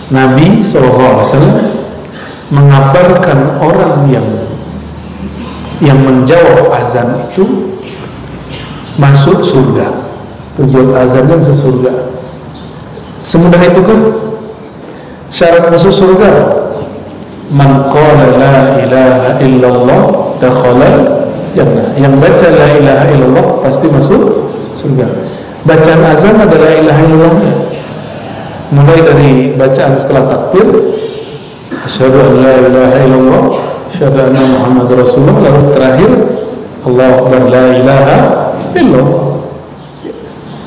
Nabi SAW mengabarkan orang yang menjawab azan itu masuk surga. Tujuan azannya masuk surga. Semudah itu kan syarat masuk surga. Man qala la ilaha illallah dakhala jannah. Yang baca la ilaha illallah pasti masuk surga. Bacaan azan adalah la ilaha illallahnya. Mulai dari bacaan setelah takbir, asyhadu an la ilaha illallah, asyhadu anna Muhammadar Rasulullah, lalu terakhir Allahu akbar la ilaha illallah.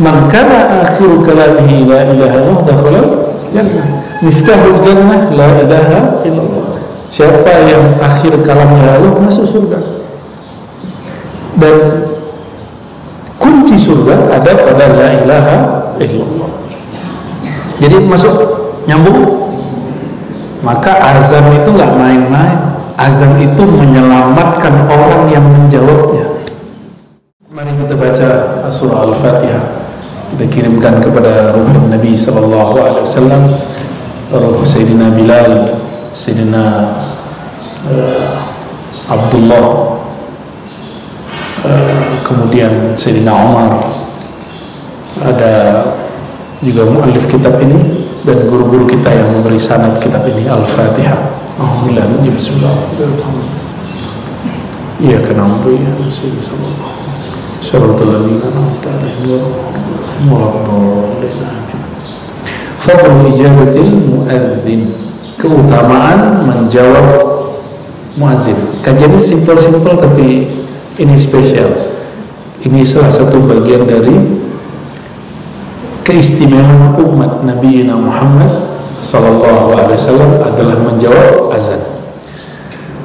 Man kana akhiru kalamihi la ilaha illallah dakhala jannah. Miftahul jannah la ilaha illallah. Siapa yang akhir kalamnya Allah masuk surga. Dan kunci surga ada pada la ilaha illallah. Jadi masuk, nyambung. Maka azan itu nggak main-main. Azan itu menyelamatkan orang yang menjawabnya. Mari kita baca surah Al-Fatihah. Kita kirimkan kepada ruh Nabi SAW, ruh Sayyidina Bilal, Sayyidina Abdullah, kemudian Sayyidina Umar. Ada juga muallif kitab ini dan guru-guru kita yang memberi sanad kitab ini. Al-Fatihah. Alhamdulillah. Bismillahirrahmanirrahim. Iya kenal ya Rasulullah. Syaratul ladzina an'amta 'alaihim Fadlu ijabatil muadzin, keutamaan menjawab muadzin. Kajiannya simpel-simpel tapi ini spesial. Ini salah satu bagian dari keistimewaan umat Nabi Muhammad sallallahu alaihi wasallam adalah menjawab azan.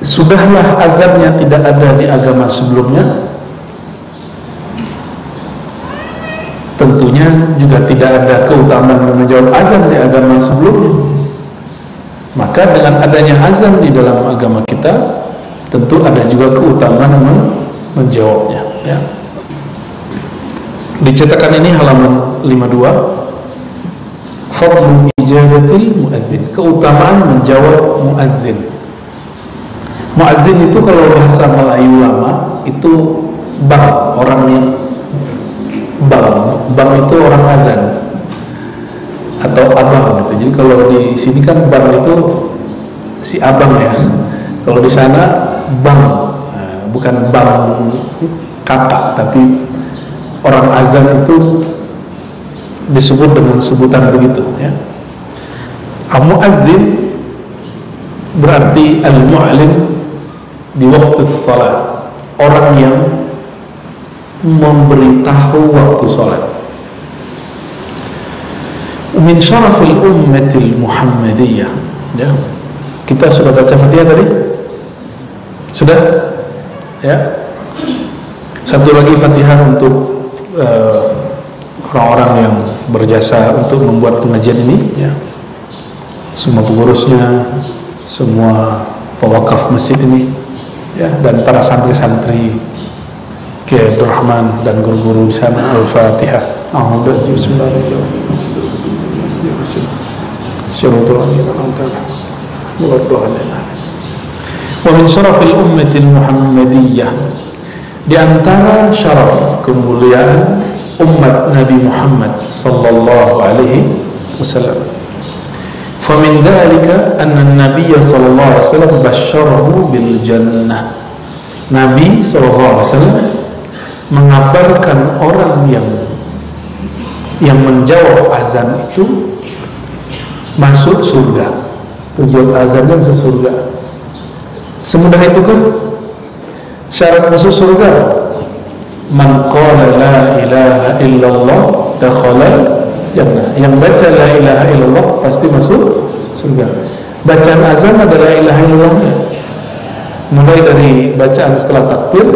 Sudahlah azannya tidak ada di agama sebelumnya, tentunya juga tidak ada keutamaan menjawab azan di agama sebelumnya. Maka dengan adanya azan di dalam agama kita, tentu ada juga keutamaan menjawabnya, ya. Dicetakan ini halaman 52. Fadlu ijabatil muadzin, keutamaan menjawab muadzin. Muadzin itu kalau bahasa Melayu lama itu bang, orang yang bang itu orang azan atau abang gitu. Jadi kalau di sini kan bang itu si abang ya. Kalau di sana bang, bukan bang kata, tapi orang azan itu disebut dengan sebutan begitu, ya. Al-muadzin berarti al-mu'lim di waktu salat, orang yang memberitahu waktu salat. Min syarafil ummatil Muhammadiyah, ya. Kita sudah baca Fatihah tadi? Sudah? Ya. Satu lagi Fatihah untuk orang-orang yang berjasa untuk membuat pengajian ini, ya. Semua pengurusnya, semua pewakaf masjid ini, ya, dan para santri-santri Kiai Abdul Rahman dan guru-guru di sana. Al-Fatihah. Wa min syarafil ummatil Muhammadiyah, di antara syaraf kemuliaan umat Nabi Muhammad sallallahu alaihi wasallam, fa min dzalika anna an-nabiy sallallahu alaihi wasallam basyarahu bil jannah. Nabi sallallahu alaihi wasallam mengabarkan orang yang menjawab azan itu masuk surga. Tujuan azannya masuk surga. Semudah itu kan syarat masuk surga. Man qala la ilaha illallah dakhala jannah. Yang baca la ilaha illallah pasti masuk surga. Bacaan azan adalah la ilaha illallahnya. Mulai dari bacaan setelah takbir,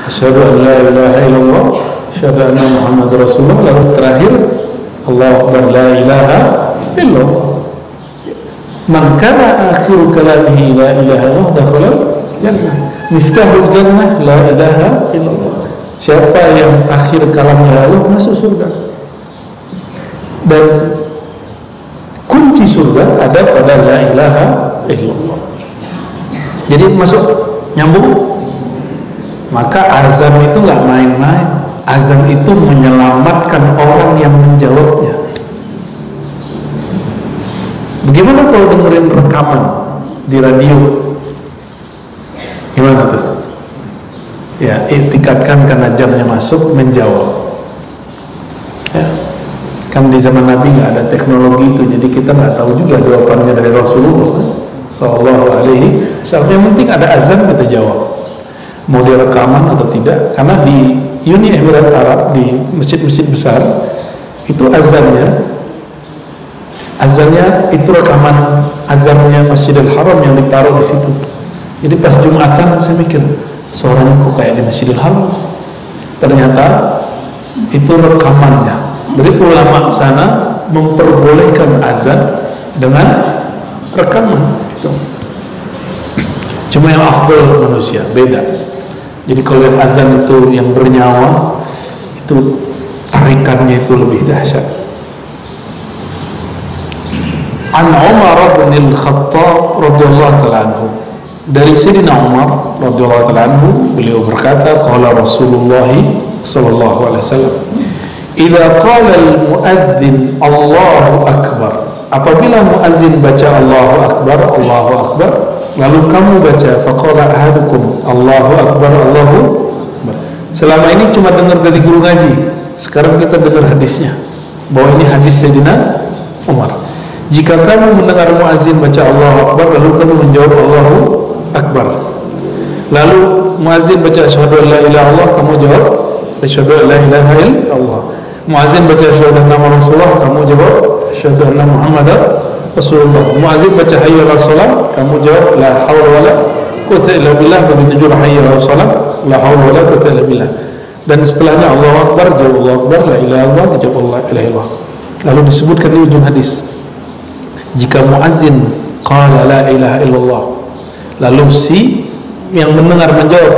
asyhadu an la ilaha illallah, asyhadu anna Muhammadar Rasulullah, lalu terakhir Allahu akbar la ilaha illallah. Man kana akhiru kalamihi la ilaha illallah dakhala jannah. Miftahul jannah la ilaha illallah. Siapa yang akhir kalamnya Allah masuk surga. Dan kunci surga ada pada la ilaha illallah. Jadi masuk, nyambung. Maka azan itu nggak main-main. Azan itu menyelamatkan orang yang menjawabnya. Bagaimana kalau dengerin rekaman di radio? Gimana tuh? Ya, iktikadkan karena jamnya masuk, menjawab. Ya. Kan di zaman Nabi nggak ada teknologi itu, jadi kita nggak tahu juga jawabannya dari Rasulullah Sallallahu Alaihi Wasallam. Yang penting ada azan, kita jawab. Mau dia rekaman atau tidak, karena di Uni Emirat Arab, di masjid-masjid besar itu azannya itu rekaman azannya Masjidil Haram yang ditaruh di situ. Jadi pas Jumatan saya mikir, suaranya kok kayak di Masjidil Haram. Ternyata itu rekamannya. Jadi ulama sana memperbolehkan azan dengan rekaman itu. Cuma yang afdal manusia beda. Jadi kalau yang azan itu yang bernyawa, itu tarikannya itu lebih dahsyat. An Umar bin Khattab radhiyallahu ta'ala anhu, dari Sayyidina Umar radhiyallahu ta'ala anhu, beliau berkata, qala Rasulullah sallallahu alaihi wasallam, idza qala al-muadzin Allahu akbar, apabila muazzin baca Allahu akbar, Allahu akbar, lalu kamu baca faqala ahadukum Allahu akbar, Allahu akbar. Selama ini cuma dengar dari guru ngaji, sekarang kita dengar hadisnya, bahwa ini hadis Sayyidina Umar. Jika kamu mendengar muazzin baca Allahu akbar, lalu kamu menjawab Allahu akbar, lalu muazzin baca asyhadu an la ilaha illallah, kamu jawab asyhadu an la ilaha illallah. Muazzin baca asyhadu anna Rasulullah, kamu jawab asyhadu anna Muhammadar Rasulullah. Muazzin baca hayya 'alas shalah, kamu jawab la haula wala quwwata illa billah. Begitu juga hayya 'alas shalah, la haula wala quwwata illa billah. Dan setelahnya Allahu akbar, jawab Allahu akbar, la ilaha illallah, jawab la ilaha illallah. Lalu disebutkan di ujung hadis, jika muazzin qala la ilaha illallah, lalu si yang mendengar menjawab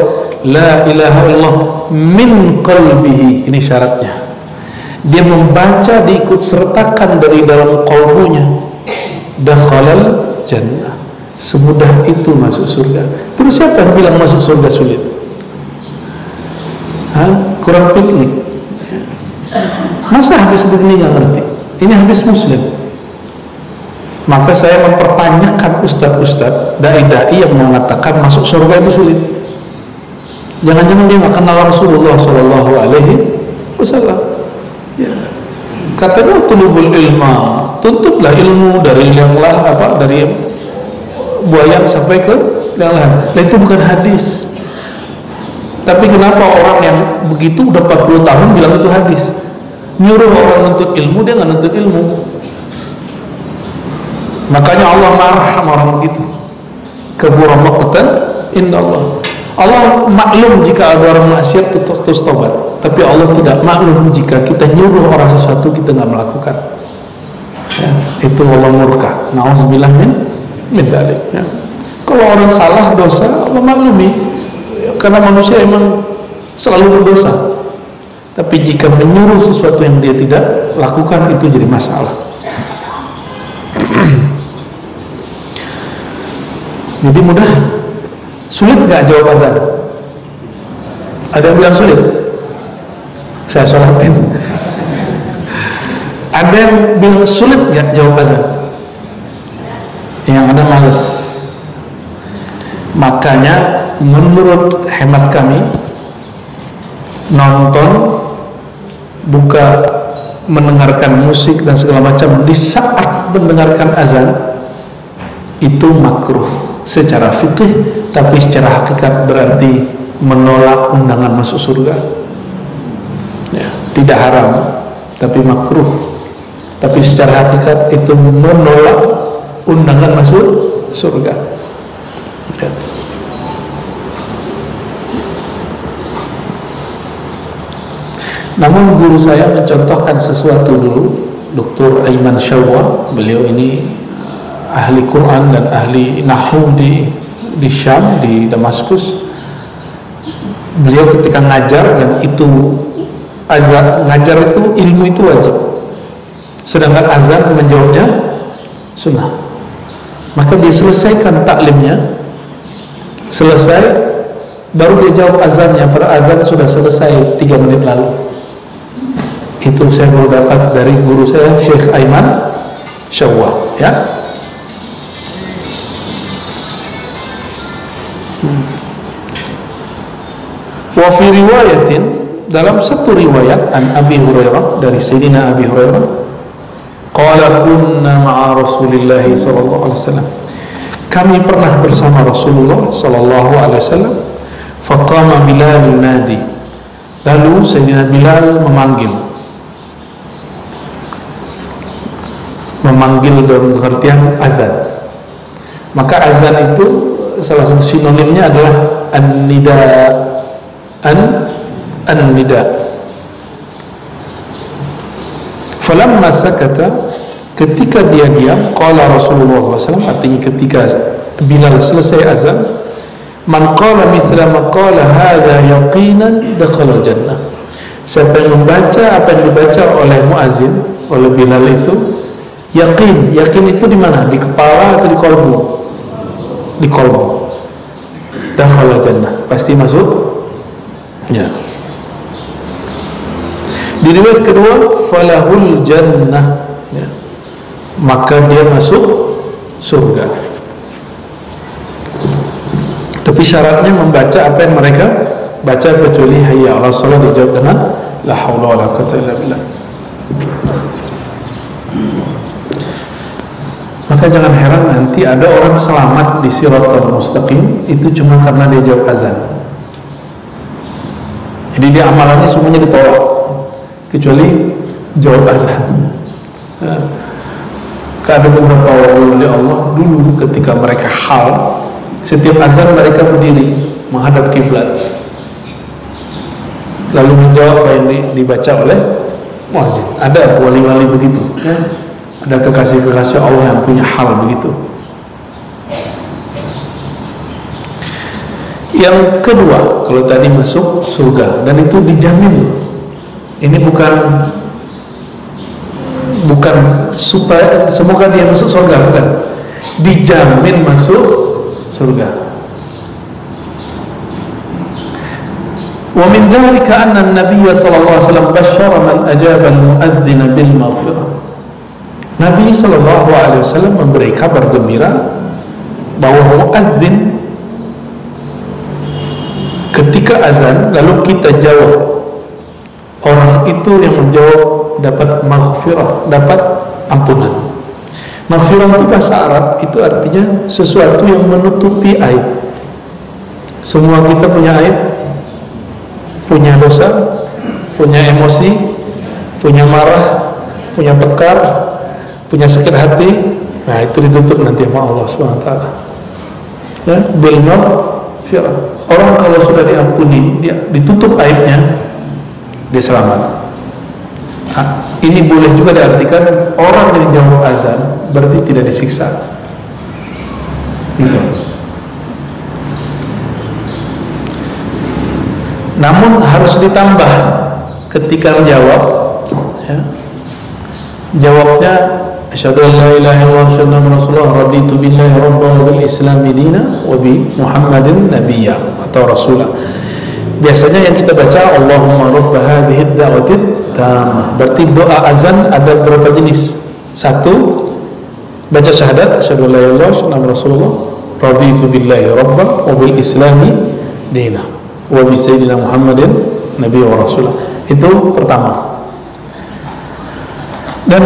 la ilaha illallah min qalbihi, ini syaratnya, dia membaca diikut sertakan dari dalam qalbunya, dakhalal jannah, semudah itu masuk surga. Terus siapa yang bilang masuk surga sulit? Kurang pilih. Masa habis begini nggak ngerti? Ini habis Muslim. Maka saya mempertanyakan ustadz-ustadz, dai-dai yang mengatakan masuk surga itu sulit. Jangan-jangan dia nggak kenal Rasulullah Sallallahu Alaihi Wasallam. Ya. Katanya tulubul ilma, tuntutlah ilmu dari yang dari buaya sampai ke yang lain. Nah, itu bukan hadis. Tapi kenapa orang yang begitu udah 40 tahun bilang itu hadis? Nyuruh orang nuntut ilmu, dia nggak nuntut ilmu. Makanya Allah marah sama orang begitu. Kabura maqtan indallah. Allah maklum jika ada orang maksiat terus tobat, tapi Allah tidak maklum jika kita nyuruh orang sesuatu kita nggak melakukan. Ya, itu Allah murka. Nauzubillah min dzalik. Ya. Kalau orang salah dosa, Allah maklumi, karena manusia emang selalu berdosa. Tapi jika menyuruh sesuatu yang dia tidak lakukan, itu jadi masalah. Jadi mudah. Sulit nggak jawab azan? Ada yang bilang sulit? Saya sholatin. Ada yang bilang sulit nggak jawab azan? Yang ada males. Makanya menurut hemat kami, nonton, buka, mendengarkan musik dan segala macam di saat mendengarkan azan itu makruh secara fikih, tapi secara hakikat berarti menolak undangan masuk surga. Ya, tidak haram, tapi makruh. Tapi secara hakikat itu menolak undangan masuk surga. Ya. Namun guru saya mencontohkan sesuatu dulu, Dr. Aiman Syawwa. Beliau ini ahli Quran dan ahli Nahwu di Syam, di Damaskus. Beliau ketika ngajar, dan itu azan, ngajar itu ilmu itu wajib, sedangkan azan menjawabnya sunnah. Maka dia selesaikan taklimnya, selesai, baru dia jawab azannya. Pada azan sudah selesai 3 menit lalu. Itu saya baru dapat dari guru saya, Syekh Aiman Syawah, ya. Wa fi riwayatin, dalam satu riwayat, an Abi Hurairah, dari Sayyidina Abi Hurairah, qala kunna ma'a Rasulillah sallallahu alaihi wasallam, kami pernah bersama Rasulullah sallallahu alaihi wasallam, faqama Bilal nadi, lalu Sayyidina Bilal memanggil dalam pengertian azan. Maka azan itu salah satu sinonimnya adalah an-nida. An-nida. Falamma sakata, ketika dia diam, qala Rasulullah SAW, artinya ketika Bilal selesai azan, man qala mithla ma qala hadha yaqinan dakhala al-jannah. Siapa yang membaca apa yang dibaca oleh muazin, oleh Bilal itu yakin. Yakin itu di mana? Di kepala atau di kolbu? Di kolbu. Dakhala al-jannah, pasti masuk. Ya. Di riwayat kedua, falahul jannah, ya, maka dia masuk surga. Tapi syaratnya membaca apa yang mereka baca, kecuali hayya 'alas shalah dijawab dengan la haula wala quwwata illa billah. Maka jangan heran nanti ada orang selamat di Shiratal Mustaqim itu cuma karena dia jawab azan. Jadi dia amalannya semuanya ditolak kecuali jawab azan. Ada beberapa wali Allah dulu ketika mereka hal, setiap azan mereka berdiri menghadap kiblat, lalu menjawab apa yang dibaca oleh muazzin. Ada wali-wali begitu, ya. Ada kekasih-kekasih Allah yang punya hal begitu. Yang kedua, kalau tadi masuk surga dan itu dijamin. Ini bukan supaya semoga dia masuk surga, bukan. Dijamin masuk surga. Wa min dzalika anna an-nabiy sallallahu alaihi wasallam basyara man ajaba al-mu'adhdhin bil maghfirah. Nabi sallallahu alaihi wasallam memberi kabar gembira bahwa muadzin ketika azan lalu kita jawab, orang itu yang menjawab dapat maghfirah, dapat ampunan. Maghfirah itu bahasa Arab, itu artinya sesuatu yang menutupi aib. Semua kita punya aib, punya dosa, punya emosi, punya marah, punya tekar, punya sakit hati. Nah itu ditutup nanti sama Allah SWT, ya, bil maghfirah. Orang kalau sudah diampuni, dia ditutup aibnya, dia selamat. Nah, ini boleh juga diartikan orang yang jawab azan berarti tidak disiksa. Gitu. Namun harus ditambah ketika menjawab, ya, jawabnya asyhadu an la ilaha illallah wa asyhadu anna rasulullah raditu billahi rabban wa bil islami dinan wa bi muhammadin nabiyya atau rasulah. Biasanya yang kita baca Allahumma rabb hadhihi ad-da'watid tamah. Berarti doa azan ada berapa jenis? Satu, baca syahadat asyhadu an la ilaha illallah wa asyhadu anna rasulullah raditu billahi rabban wa bil islami dinan wa bi sayyidina muhammadin nabiyya wa rasulah. Itu pertama. Dan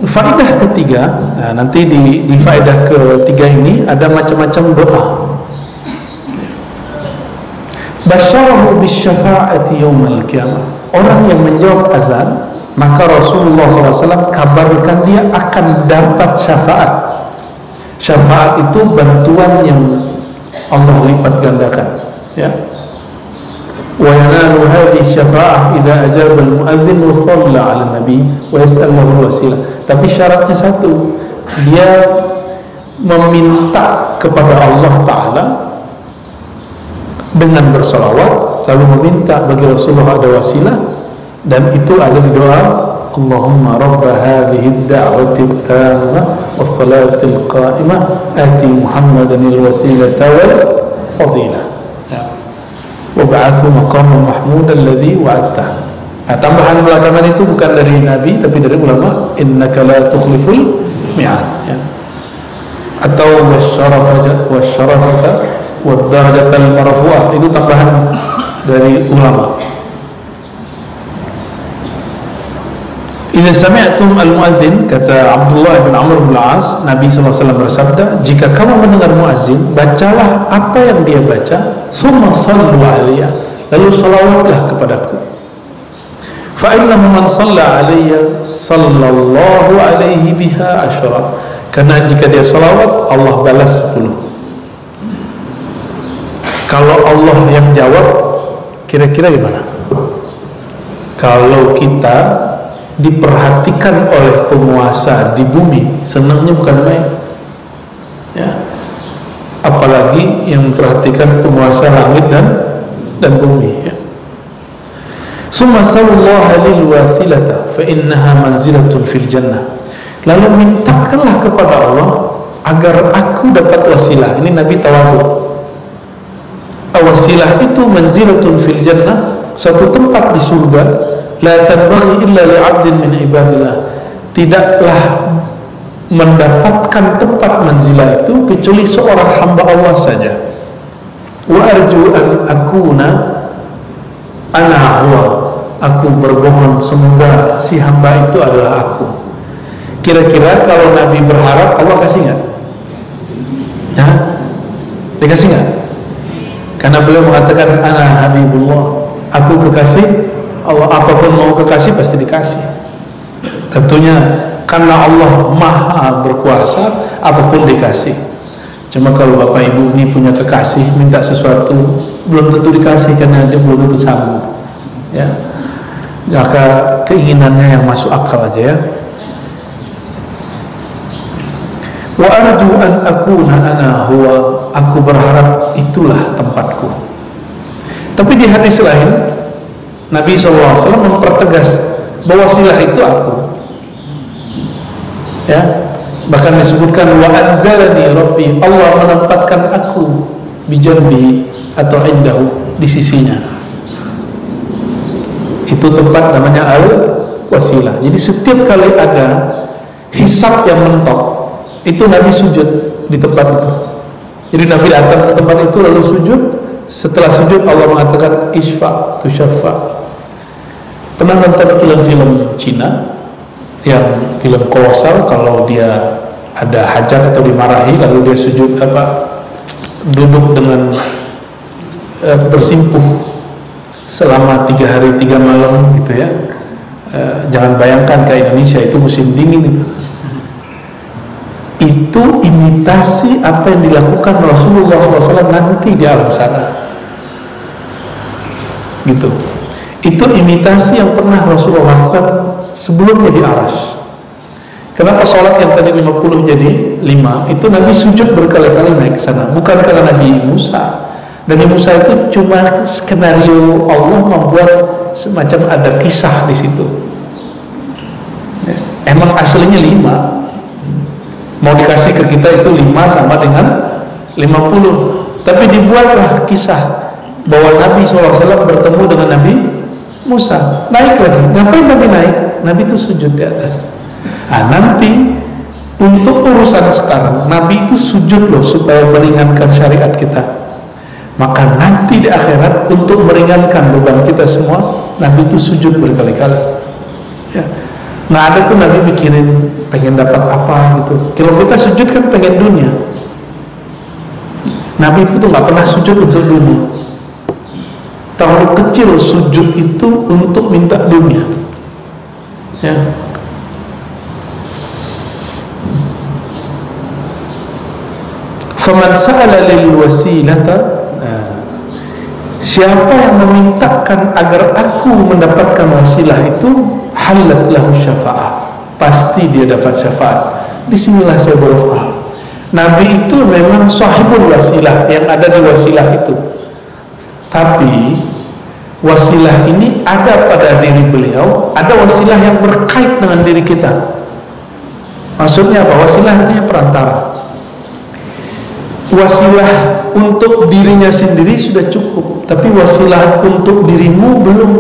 faedah ketiga, nah nanti di faedah ketiga ini ada macam-macam doa. Basyarahu bisyafa'ati yaumal qiyamah. Orang yang menjawab azan, maka Rasulullah SAW kabarkan dia akan dapat syafaat. Syafaat itu bantuan yang Allah lipat gandakan, ya. Wa yanalu hadhihi syafa'ah idza ajaba al-mu'adzin wa shalla 'ala an-nabi wa yas'al lahu al-wasilah. Tapi syaratnya satu, dia meminta kepada Allah Ta'ala dengan bersolawat, lalu meminta bagi Rasulullah ada wasilah, dan itu ada di doa Allahumma rabba hadhihi ad-da'wati at-tammah was-salati al-qa'imah ati Muhammadan al-wasilata wal fadilah wa ba'athu maqaman mahmudan alladhi wa'adtah. Nah, tambahan belakangan itu bukan dari Nabi tapi dari ulama, innaka la tukhliful mi'ad, ya. Atau wasyarafata wad-darajatal marfu'ah, itu tambahan dari ulama. Idza sami'tum al-muadzin, kata Abdullah bin Amr bin Al-As, Nabi SAW bersabda, jika kamu mendengar muazzin, bacalah apa yang dia baca, summa sallu alayya, lalu salawatlah kepadaku. Fa innahu man shalla alayya sallallahu alaihi biha asyara, karena jika dia salawat Allah balas 10. Kalau Allah yang jawab, kira-kira gimana? Kalau kita diperhatikan oleh penguasa di bumi, senangnya bukan main, ya. Apalagi yang memperhatikan penguasa langit dan bumi, ya. Summa sallallahu lil wasilata fa innaha manzilatun fil jannah. Lalu mintakanlah kepada Allah agar aku dapat wasilah. Ini Nabi tawadhu. Wasilah itu manzilatun fil jannah, satu tempat di surga. La tanbaghi illa li'abdin min ibadillah. Tidaklah mendapatkan tempat manzilah itu kecuali seorang hamba Allah saja. Wa arju an akuna ana huwa. Aku berbohong semoga si hamba itu adalah aku. Kira-kira kalau Nabi berharap, Allah kasih nggak? Ya, dikasih nggak? Karena beliau mengatakan ana habibullah, aku kekasih Allah, apapun mau kekasih pasti dikasih. Tentunya karena Allah maha berkuasa, apapun dikasih. Cuma kalau bapak ibu ini punya kekasih, minta sesuatu belum tentu dikasih karena dia belum tentu sanggup, ya. Maka keinginannya yang masuk akal aja, ya. Wa arju an akuna ana huwa, aku berharap itulah tempatku. Tapi di hadis lain Nabi SAW mempertegas bahwa wasilah itu aku, ya. Bahkan disebutkan wa anzalani rabbi, Allah menempatkan aku bijanbi atau indahu, di sisinya. Itu tempat namanya al-wasilah. Jadi setiap kali ada hisab yang mentok, itu Nabi sujud di tempat itu. Jadi Nabi datang ke tempat itu lalu sujud. Setelah sujud Allah mengatakan isfa tusyaffa. Pernah nonton film-film Cina yang film kolosal, kalau dia ada hajat atau dimarahi lalu dia sujud duduk dengan bersimpuh selama 3 hari 3 malam gitu, ya. Jangan bayangkan ke Indonesia itu musim dingin itu imitasi apa yang dilakukan Rasulullah SAW nanti di alam sana, gitu. Itu imitasi yang pernah Rasulullah lakukan sebelumnya di Aras. Kenapa sholat yang tadi 50 jadi 5? Itu Nabi sujud berkali-kali naik ke sana, bukan karena Nabi Musa. Nabi Musa itu cuma skenario Allah membuat semacam ada kisah di situ. Emang aslinya 5. Mau dikasih ke kita itu 5 sama dengan 50. Tapi dibuatlah kisah bahwa Nabi SAW bertemu dengan Nabi Musa. Naik lagi. Ngapain Nabi naik? Nabi itu sujud di atas. Nanti untuk urusan sekarang Nabi itu sujud loh supaya meringankan syariat kita. Maka nanti di akhirat untuk meringankan beban kita semua, Nabi itu sujud berkali-kali, ya. Nggak ada tuh Nabi mikirin pengen dapat apa gitu. Kalau kita sujud kan pengen dunia. Nabi itu tuh nggak pernah sujud untuk dunia. Terlalu kecil sujud itu untuk minta dunia, ya. Faman sa'ala lil wasilata, siapa yang memintakan agar aku mendapatkan wasilah itu, halat lahu syafa'ah, pasti dia dapat syafaat. Disinilah saya baru paham, Nabi itu memang sahibul wasilah, yang ada di wasilah itu. Tapi Wasilah ini ada pada diri beliau, ada wasilah yang berkait dengan diri kita. Maksudnya apa? Wasilah artinya perantara. Wasilah untuk dirinya sendiri sudah cukup, tapi wasilah untuk dirimu belum.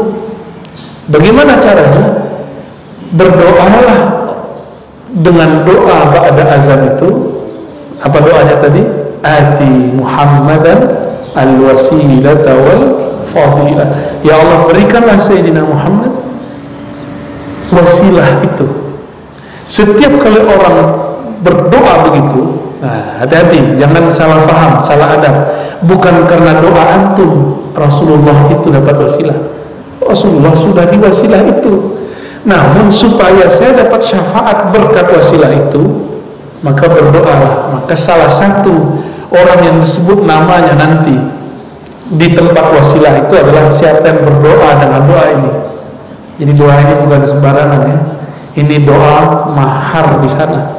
Bagaimana caranya? Berdoalah dengan doa ba'da azan itu. Apa doanya tadi? Ati Muhammadan al-wasilata wal fadilah. Ya Allah, berikanlah Sayyidina Muhammad wasilah itu. Setiap kali orang berdoa begitu, nah hati-hati, jangan salah faham, salah adab. Bukan karena doa antum Rasulullah itu dapat wasilah. Rasulullah sudah diwasilah itu. Namun supaya saya dapat syafaat berkat wasilah itu, maka berdoalah. Maka salah satu orang yang disebut namanya nanti di tempat wasilah itu adalah siapa yang berdoa dengan doa ini. Jadi doa ini bukan sembarangan ya. Ini doa mahar di sana.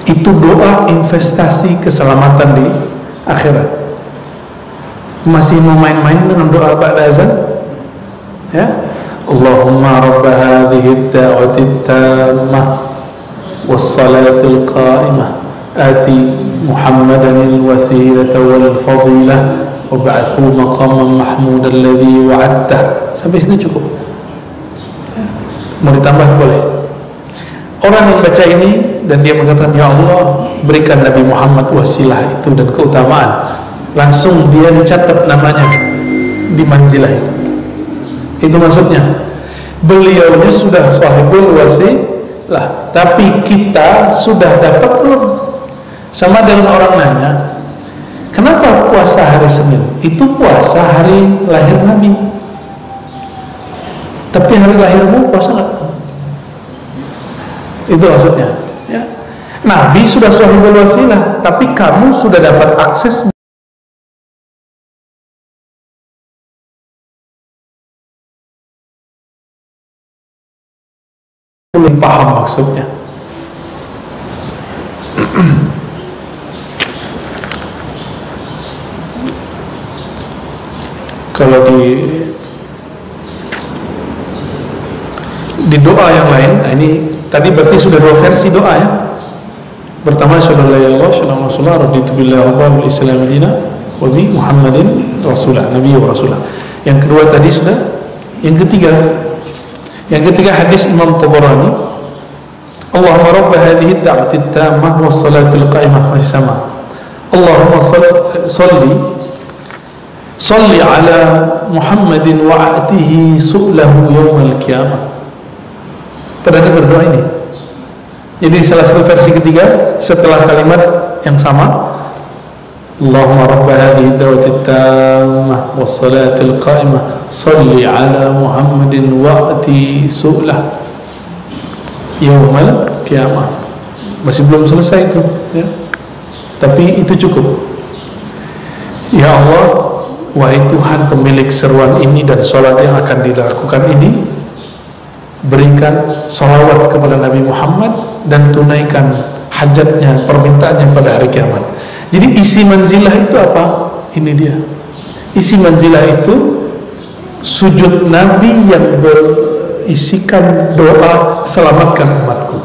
Itu doa investasi keselamatan di akhirat. Masih mau main-main dengan doa ba'da azan? Ya. Allahumma rabb hadhihi ad-da'wati at-tammah was-salatil qa'imah ati Muhammadan al-wasilata wal fadilah wab'athu maqaman mahmudan alladhi wa'adtah. Sampai situ cukup. Mau ditambah boleh. Orang yang baca ini dan dia mengatakan, ya Allah, berikan Nabi Muhammad wasilah itu dan keutamaan, langsung dia dicatat namanya di manzilah itu. Itu maksudnya. Beliaunya sudah sahibul wasilah, tapi kita sudah dapat belum? Sama dengan orang nanya, kenapa puasa hari Senin? Itu puasa hari lahir Nabi. Tapi hari lahirmu puasa nggak? Itu maksudnya. Ya. Nabi sudah sahibul wasilah, tapi kamu sudah dapat akses. Belum paham maksudnya. Kalau di doa yang lain, nah ini tadi berarti sudah dua versi doa ya. Pertama, sallallahu alaihi wasallam, raditu billahi rabban wal islam madina wa bi Muhammadin rasulah, nabi wa rasulah. Yang kedua tadi sudah. Yang ketiga hadis Imam Tabarani, Allahumma rabb hadhihi ad-da'wati at-tammah was salatil qa'imah, masih sama. Allahumma salli ala Muhammadin wa atihi su'lahu yawmal qiyamah. Pada berdoa ini. Jadi salah satu versi ketiga setelah kalimat yang sama, Allahumma rabb hadhihi ad-da'wati at-tammah was salatil qa'imah salli ala Muhammadin wa ati su'lah yaumal qiyamah. Masih belum selesai itu ya. Tapi itu cukup. Ya Allah, wahai Tuhan pemilik seruan ini dan salat yang akan dilakukan ini, berikan salawat kepada Nabi Muhammad dan tunaikan hajatnya, permintaannya pada hari kiamat. Jadi isi manzilah itu apa? Ini dia. Isi manzilah itu sujud Nabi yang berisikan doa selamatkan umatku.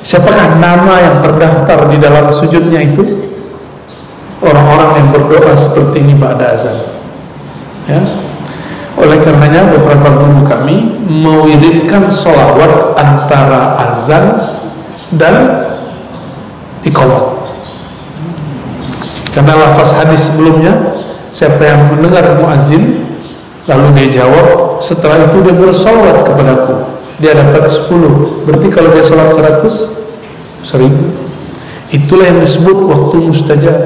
Siapakah nama yang terdaftar di dalam sujudnya itu? Orang-orang yang berdoa seperti ini ba'da azan. Ya. Oleh karenanya beberapa guru kami mewiridkan sholawat antara azan dan iqamat. Karena lafaz hadis sebelumnya, siapa yang mendengar muazzin lalu dia jawab, setelah itu dia bersolawat kepadaku, dia dapat 10. Berarti kalau dia sholat 100, 1000. Itulah yang disebut waktu mustajab.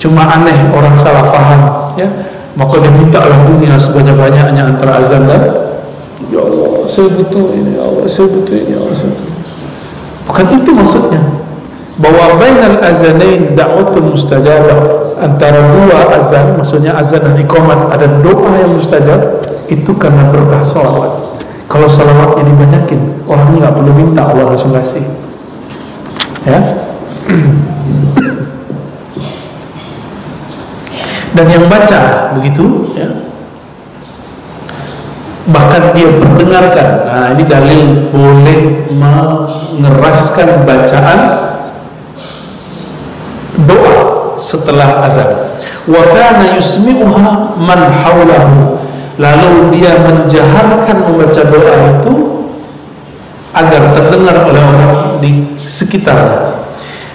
Cuma aneh orang salah faham ya. Maka dia mintalah dunia sebanyak-banyaknya antara azan dan, ya Allah saya butuh ini, ya Allah saya butuh ini, ya Allah saya butuh. Bukan itu maksudnya. Bahwa bainal azanain da'watun mustajabah, antara dua azan, maksudnya azan dan iqamat, ada doa yang mustajab. Itu karena berkah sholawat. Kalau sholawatnya dibanyakin, orangnya nggak perlu minta, Allah langsung kasih. Ya. Dan yang baca begitu ya, bahkan dia berdengarkan. Nah, ini dalil boleh mengeraskan bacaan doa setelah azan. Wa kana yusmi'uha man haulahu, lalu dia menjaharkan membaca doa itu agar terdengar oleh orang di sekitarnya.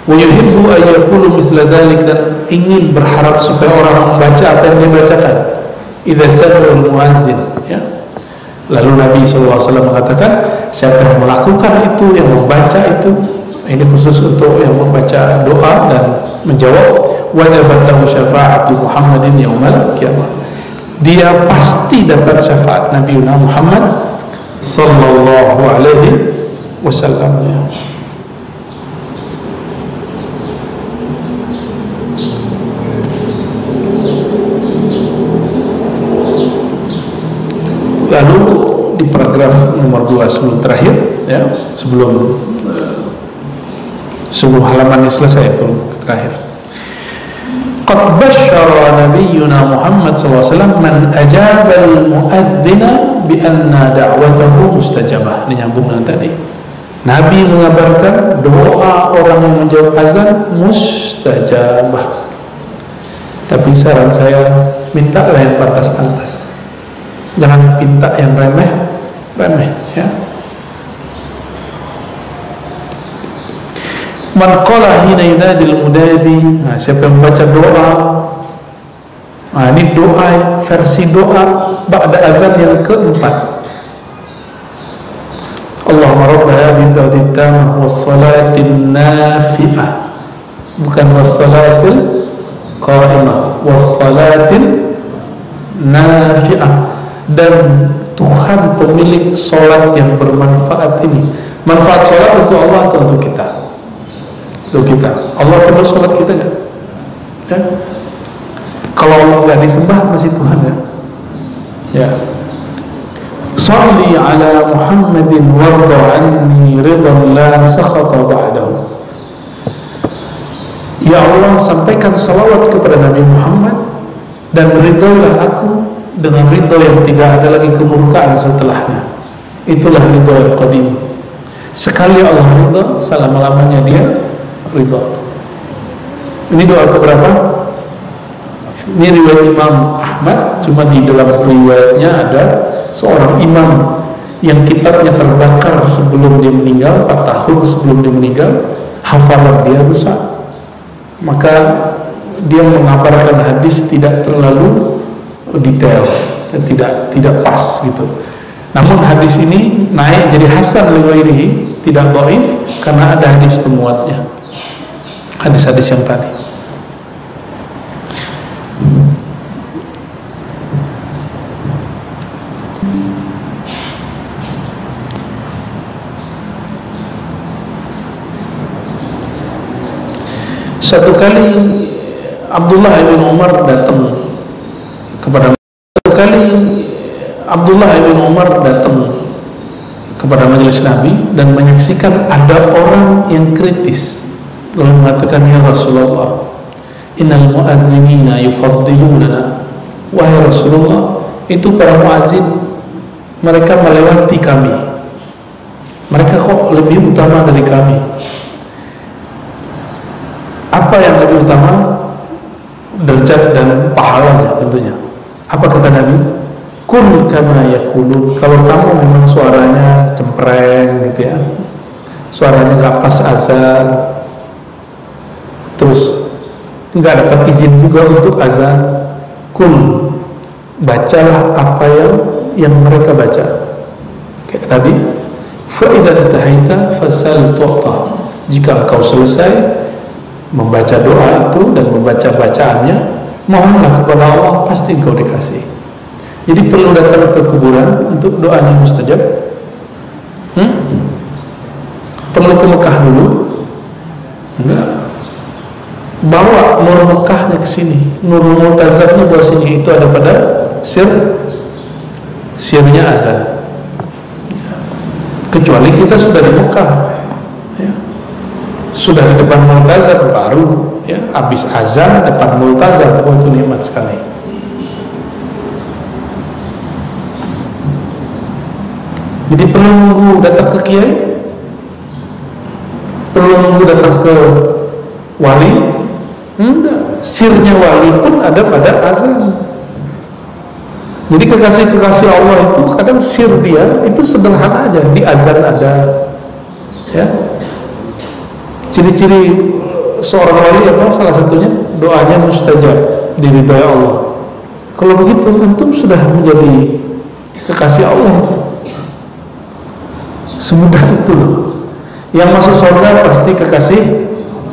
Wa yuhibbu an yaqulu misla dzalik, dan ingin berharap supaya orang membaca apa yang dia bacakan. Idza sami'a al-muazzin, ya. Lalu Nabi SAW mengatakan, siapa yang melakukan itu, yang membaca itu, ini khusus untuk yang membaca doa dan menjawab, wajabat lahu syafa'atu Muhammadin yaumal qiyamah, dia pasti dapat syafaat Nabi Muhammad sallallahu alaihi wasallam. Lalu di paragraf nomor 2 sebelum terakhir, ya, sebelum halaman ini selesai, belum terakhir. Qad basyara nabiyyuna Muhammad SAW man ajaba al-mu'adzina bi anna da'watahu mustajabah. Ini nyambung dengan tadi. Nabi mengabarkan doa orang yang menjawab azan mustajabah. Tapi saran saya, mintalah yang pantas-pantas. Jangan minta yang remeh, ya. Man qala hina yunadil mudadi, nah, siapa yang membaca doa, nah, ini doa, versi doa ba'da azan yang keempat. Allahumma rabb hadhihi ad-da'wati tammah was-salatin nafi'ah, bukan was-salatil qa'imah, was-salatin nafi'ah. Dan Tuhan pemilik solat yang bermanfaat ini. Manfaat solat untuk Allah atau untuk kita? Untuk kita. Allah perlu solat kita nggak? Ya. Kalau Allah nggak disembah, masih Tuhan ya. Ya. Salli ala Muhammadin warda anni ridan la sakhata ba'dahu. Ya Allah, sampaikan salawat kepada Nabi Muhammad dan ridhoilah aku dengan ridho yang tidak ada lagi kemurkaan setelahnya. Itulah ridho yang qadim. Sekali Allah ridho, selama-lamanya dia ridho. Ini doa keberapa? Ini riwayat Imam Ahmad, cuma di dalam riwayatnya ada seorang imam yang kitabnya terbakar sebelum dia meninggal, 4 tahun sebelum dia meninggal, hafalan dia rusak. Maka dia mengabarkan hadis tidak terlalu detail dan tidak pas gitu. Namun hadis ini naik jadi hasan li ghairihi, tidak dhaif karena ada hadis penguatnya. Hadis-hadis yang tadi. Satu kali Abdullah bin Umar datang kepada majelis Nabi dan menyaksikan ada orang yang kritis, lalu mengatakan, ya Rasulullah, innal mu'azzinina yufaddilunana. Wahai Rasulullah, itu para muazzin, mereka melewati kami, mereka kok lebih utama dari kami. Apa yang lebih utama? Derajat dan pahalanya tentunya. Apa kata Nabi? Kun kama yaqulun. Kalau kamu memang suaranya cempreng gitu ya, suaranya nggak pas azan, terus nggak dapat izin juga untuk azan, kun, bacalah apa yang mereka baca. Kayak tadi, fa idza intahaita fasal tu'ta. Jika engkau selesai membaca doa itu dan membaca bacaannya, mohonlah kepada Allah, pasti engkau dikasih. Jadi perlu datang ke kuburan untuk doanya mustajab? Perlu ke Mekah dulu? Enggak. Bawa nur Mekahnya ke sini, nur multazamnya bawa sini. Itu ada pada sirnya azan. Kecuali kita sudah di Mekah, ya, sudah di depan multazam baru, ya, habis azan depan multazam, itu nikmat sekali. Jadi perlu nunggu datang ke kiai, perlu nunggu datang ke wali? Enggak. Sirnya wali pun ada pada azan. Jadi kekasih-kekasih Allah itu kadang sir dia itu sederhana aja, di azan ada, ya. Ciri-ciri seorang wali apa? Salah satunya doanya mustajab, diridhoi Allah. Kalau begitu antum sudah menjadi kekasih Allah. Semudah itu loh. Yang masuk surga pasti kekasih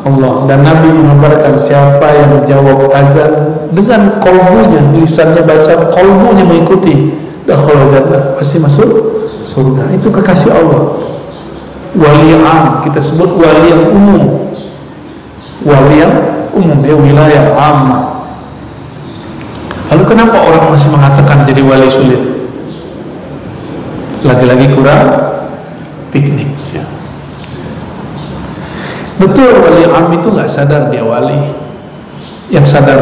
Allah. Dan Nabi mengabarkan siapa yang menjawab azan dengan qalbunya, lisannya baca, qalbunya mengikuti, dakhala jannah, pasti masuk surga. Itu kekasih Allah. Wali am, kita sebut wali yang umum. Wali yang umum, ya, wilayah ammah. Lalu kenapa orang masih mengatakan jadi wali sulit? Lagi-lagi kurang piknik, ya. Betul, wali am itu nggak sadar dia wali. Yang sadar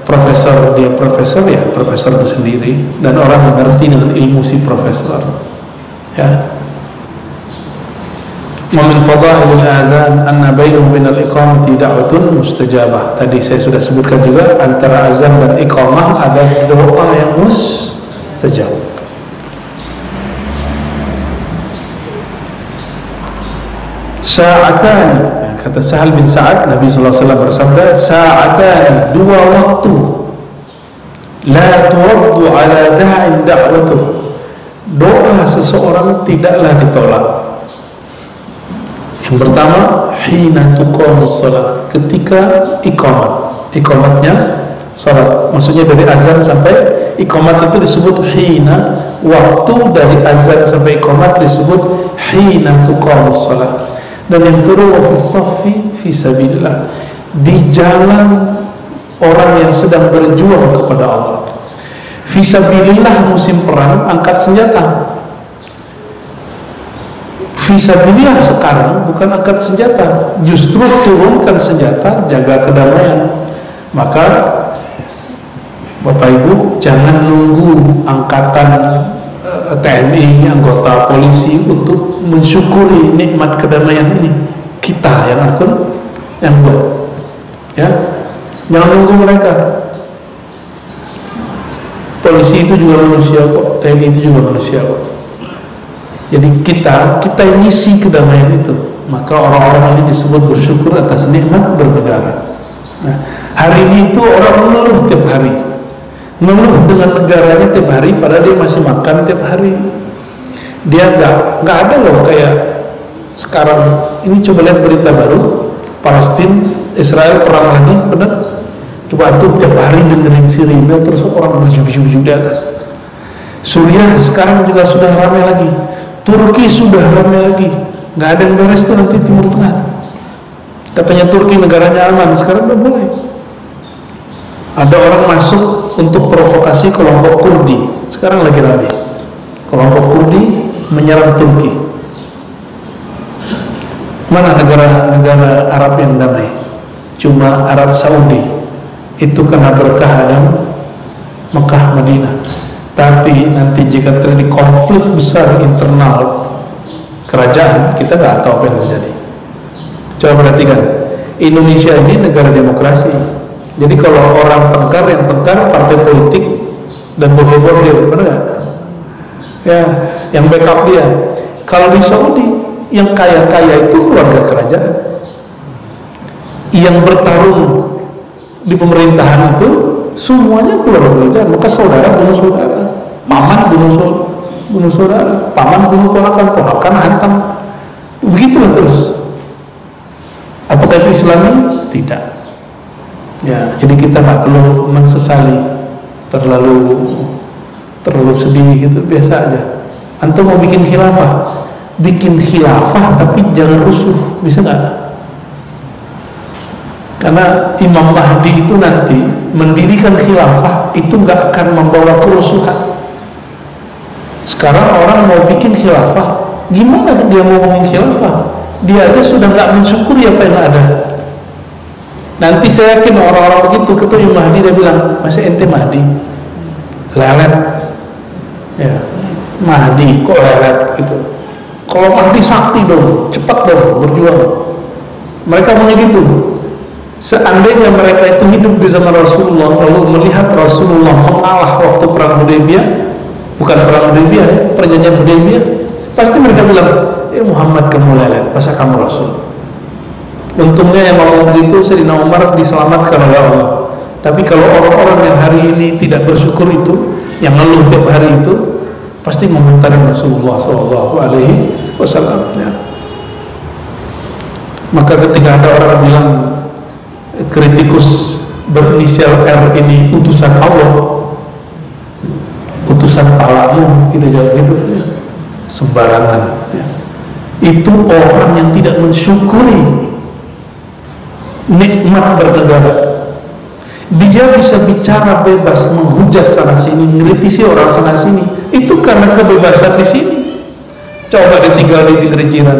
profesor, dia profesor, ya profesor itu sendiri. Dan orang yang ngerti dengan ilmu si profesor, ya. Wa min fadailil azan anna bainahu bainal iqamati da'watun mustajabah. Tadi saya sudah sebutkan juga, antara azan dan iqamah ada doa yang mustajab. Sa'atan, kata Sahal bin Sa'ad, Nabi SAW bersabda, sa'atan, dua waktu, la turaddu ala da'in da'watuh, doa seseorang tidaklah ditolak. Yang pertama, hina tuqamus shalah, ketika iqamat. Iqamatnya salat, maksudnya dari azan sampai iqamat itu disebut hina. Waktu dari azan sampai iqamat disebut hina tuqamus shalah. Dan yang kedua, fi saffi fi sabilillah, di jalan orang yang sedang berjuang kepada Allah. Fi sabilillah, musim perang, angkat senjata. Fisabilillah sekarang bukan angkat senjata, justru turunkan senjata, jaga kedamaian. Maka Bapak Ibu jangan nunggu angkatan TNI, anggota polisi untuk mensyukuri nikmat kedamaian ini. Kita yang akan yang buat, ya. Jangan nunggu mereka. Polisi itu juga manusia kok, TNI itu juga manusia kok. Jadi kita yang ngisi kedamaian itu. Maka orang-orang ini disebut bersyukur atas nikmat bernegara. Nah, hari ini itu orang mengeluh tiap hari, mengeluh dengan negaranya tiap hari, padahal dia masih makan tiap hari. Dia nggak ada loh kayak sekarang ini. Coba lihat berita baru, Palestina Israel perang lagi, benar? Coba tuh tiap hari dengerin sirine terus orang berjujuk-jujuk di atas. Suriah sekarang juga sudah ramai lagi. Turki sudah ramai lagi. Nggak ada yang beres tuh nanti Timur Tengah tuh. Katanya Turki negaranya aman, sekarang udah mulai. Ada orang masuk untuk provokasi kelompok Kurdi, sekarang lagi ramai. Kelompok Kurdi menyerang Turki. Mana negara Arab yang damai? Cuma Arab Saudi. Itu karena berkah ada Mekah, Madinah. Tapi nanti jika terjadi konflik besar internal kerajaan, kita nggak tahu apa yang terjadi. Coba perhatikan, Indonesia ini negara demokrasi. Jadi kalau orang tengkar, yang tengkar partai politik dan bohir-bohir, benar nggak? Ya, yang backup dia. Kalau di Saudi, yang kaya-kaya itu keluarga kerajaan. Yang bertarung di pemerintahan itu semuanya keluarga kerajaan. Maka saudara bunuh saudara, paman bunuh saudara, paman bunuh ponakan, ponakan hantam. Begitulah terus. Apakah itu Islami? Tidak. Ya, jadi kita nggak perlu mensesali, terlalu sedih gitu, biasa aja. Antum mau bikin khilafah tapi jangan rusuh, bisa nggak? Karena Imam Mahdi itu nanti mendirikan khilafah itu nggak akan membawa kerusuhan. Sekarang orang mau bikin khilafah, gimana dia mau ngomong khilafah? Dia aja sudah nggak mensyukuri apa yang ada. Nanti saya yakin orang-orang begitu ketemu Mahdi, dia bilang, masa ente Mahdi? Lelet. Ya. Mahdi kok lelet gitu. Kalau Mahdi sakti dong, cepat dong berjuang. Mereka punya gitu. Seandainya mereka itu hidup di zaman Rasulullah lalu melihat Rasulullah mengalah waktu perang Hudaybiyah, bukan perang Hudaybiyah ya, perjanjian Hudaybiyah, pasti mereka bilang, Muhammad kamu lelet, masa kamu Rasul. Untungnya yang ngomong begitu Sayyidina Umar diselamatkan oleh Allah. Tapi kalau orang-orang yang hari ini tidak bersyukur itu, yang ngeluh tiap hari itu, pasti mementarin Rasulullah SAW ya. Maka ketika ada orang bilang kritikus berinisial R ini utusan Allah, utusan palamu, kita jawab gitu ya, sembarangan ya. Itu orang yang tidak mensyukuri nikmat bernegara. Dia bisa bicara bebas, menghujat sana sini, mengkritisi orang sana sini, itu karena kebebasan di sini. Coba dia tinggal di negeri jiran,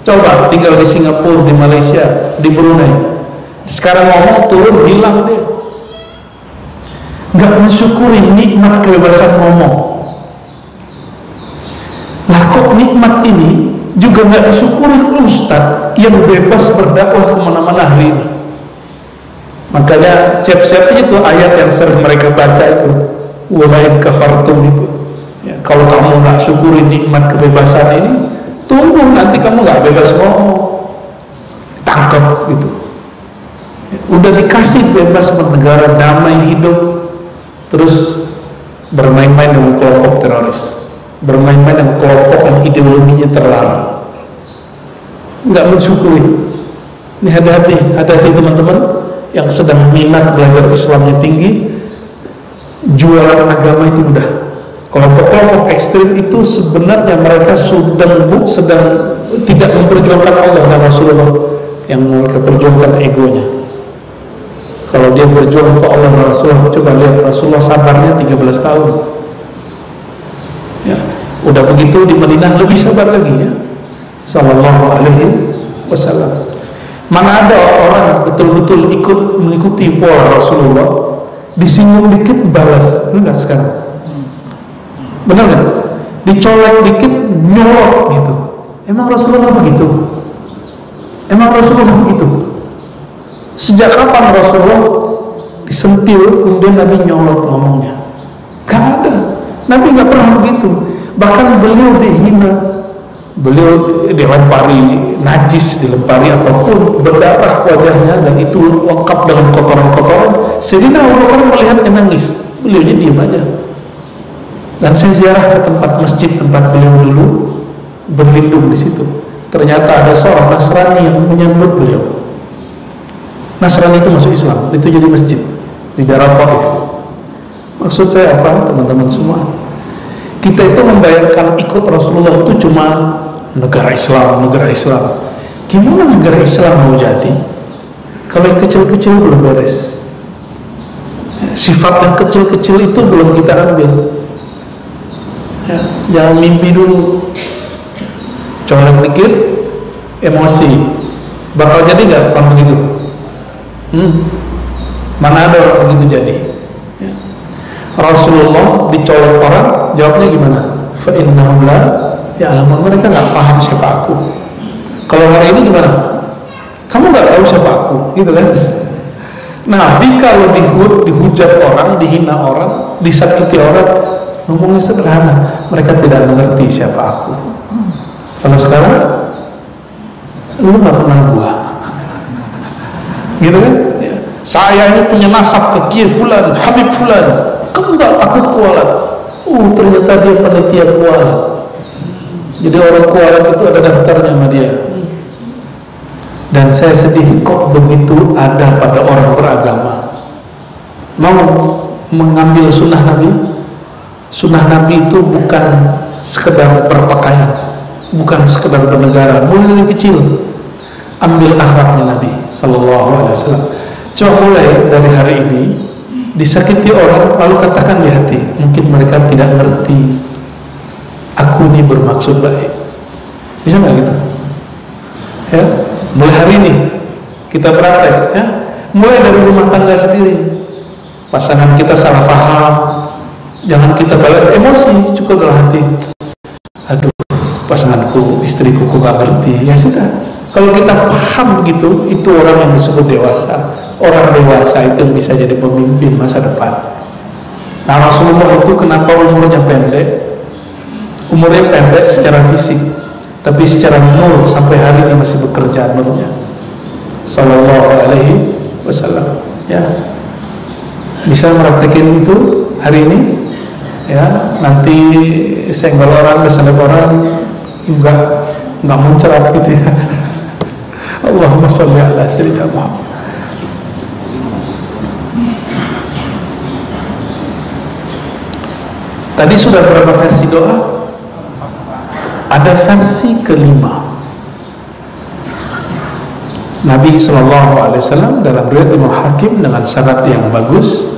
coba tinggal di Singapura, di Malaysia, di Brunei, sekarang ngomong turun hilang dia. Nggak mensyukuri nikmat kebebasan ngomong. Nah kok nikmat ini juga nggak disyukuri ustadz yang bebas berdakwah kemana-mana hari ini. Makanya siap-siap itu ayat yang sering mereka baca itu, wa in kafartum itu ya, kalau kamu nggak syukuri nikmat kebebasan ini, tunggu nanti kamu nggak bebas ngomong, tangkap gitu ya, udah dikasih bebas bernegara, damai hidup, terus bermain-main dengan kelompok teroris, bermain-main dengan kelompok yang ideologinya terlarang, nggak mensyukuri. Ini hati-hati teman-teman yang sedang minat belajar Islamnya tinggi, jualan agama itu mudah. Kelompok-kelompok ekstrim itu sebenarnya mereka sedang tidak memperjuangkan Allah dan Rasulullah, yang mereka perjuangkan egonya. Kalau dia berjuang untuk Allah dan Rasulullah, coba lihat Rasulullah sabarnya 13 tahun ya. Udah begitu di Madinah lebih sabar lagi ya, sallallahu alaihi wasallam. Mana ada orang betul-betul ikut mengikuti pola Rasulullah, disinggung dikit balas, enggak sekarang? Benar nggak? Dicolek dikit nyolot gitu. Emang Rasulullah begitu? Emang Rasulullah begitu? Sejak kapan Rasulullah disentil kemudian Nabi nyolot ngomongnya? Gak ada. Nabi nggak pernah begitu. Bahkan beliau dihina, beliau dilempari najis, dilempari ataupun berdarah wajahnya, dan itu lengkap dengan kotoran-kotoran. Sayyidina Abu Bakar melihatnya nangis, beliaunya diam aja. Dan saya ziarah ke tempat masjid tempat beliau dulu berlindung di situ. Ternyata ada seorang Nasrani yang menyambut beliau. Nasrani itu masuk Islam, itu jadi masjid di daerah Taif. Maksud saya apa teman-teman semua? Kita itu membayangkan ikut Rasulullah itu cuma negara Islam. Gimana negara Islam mau jadi kalau yang kecil-kecil belum beres? Sifat yang kecil-kecil itu belum kita ambil ya, jangan mimpi dulu, colek dikit emosi, bakal jadi nggak kalau begitu? Mana ada orang begitu jadi ya. Rasulullah dicolek orang, jawabnya gimana? Fa innahum la ya'lamun, mereka nggak paham siapa aku. Kalau hari ini gimana? Kamu nggak tahu siapa aku, gitu kan? Nabi kalau dihujat orang, dihina orang, disakiti orang, ngomongnya sederhana, mereka tidak mengerti siapa aku. Kalau sekarang, lu nggak kenal gua, gitu kan? Ya. Saya ini punya nasab ke Kiai Fulan, Habib Fulan. Kamu nggak takut kualat? Ternyata dia panitia kualat. Jadi orang kualat itu ada daftarnya sama dia. Dan saya sedih kok begitu ada pada orang beragama mau mengambil sunnah Nabi. Sunnah Nabi itu bukan sekedar berpakaian, bukan sekedar bernegara. Mulai dari kecil ambil akhlaknya Nabi Sallallahu Alaihi Wasallam. Coba mulai dari hari ini, disakiti orang lalu katakan di hati, mungkin mereka tidak ngerti aku ini bermaksud baik. Bisa nggak gitu? Ya, mulai hari ini kita praktek ya. Mulai dari rumah tangga sendiri. Pasangan kita salah paham, Jangan kita balas emosi, cukup dalam hati, aduh pasanganku, istriku kok gak ngerti. Ya sudah, kalau kita paham gitu, itu orang yang disebut dewasa. Orang dewasa itu bisa jadi pemimpin masa depan. Nah, Rasulullah itu kenapa umurnya pendek? Umurnya pendek secara fisik, tapi secara nur sampai hari ini masih bekerja nurnya. Sallallahu alaihi wasallam. Ya, bisa mempraktekin itu hari ini. Ya, nanti senggol orang, keselip orang, nggak muncrat gitu ya. Allahumma sholli ala sayyidina Muhammad. Tadi sudah berapa versi doa? Ada versi kelima. Nabi SAW dalam riwayat Imam Hakim dengan syarat yang bagus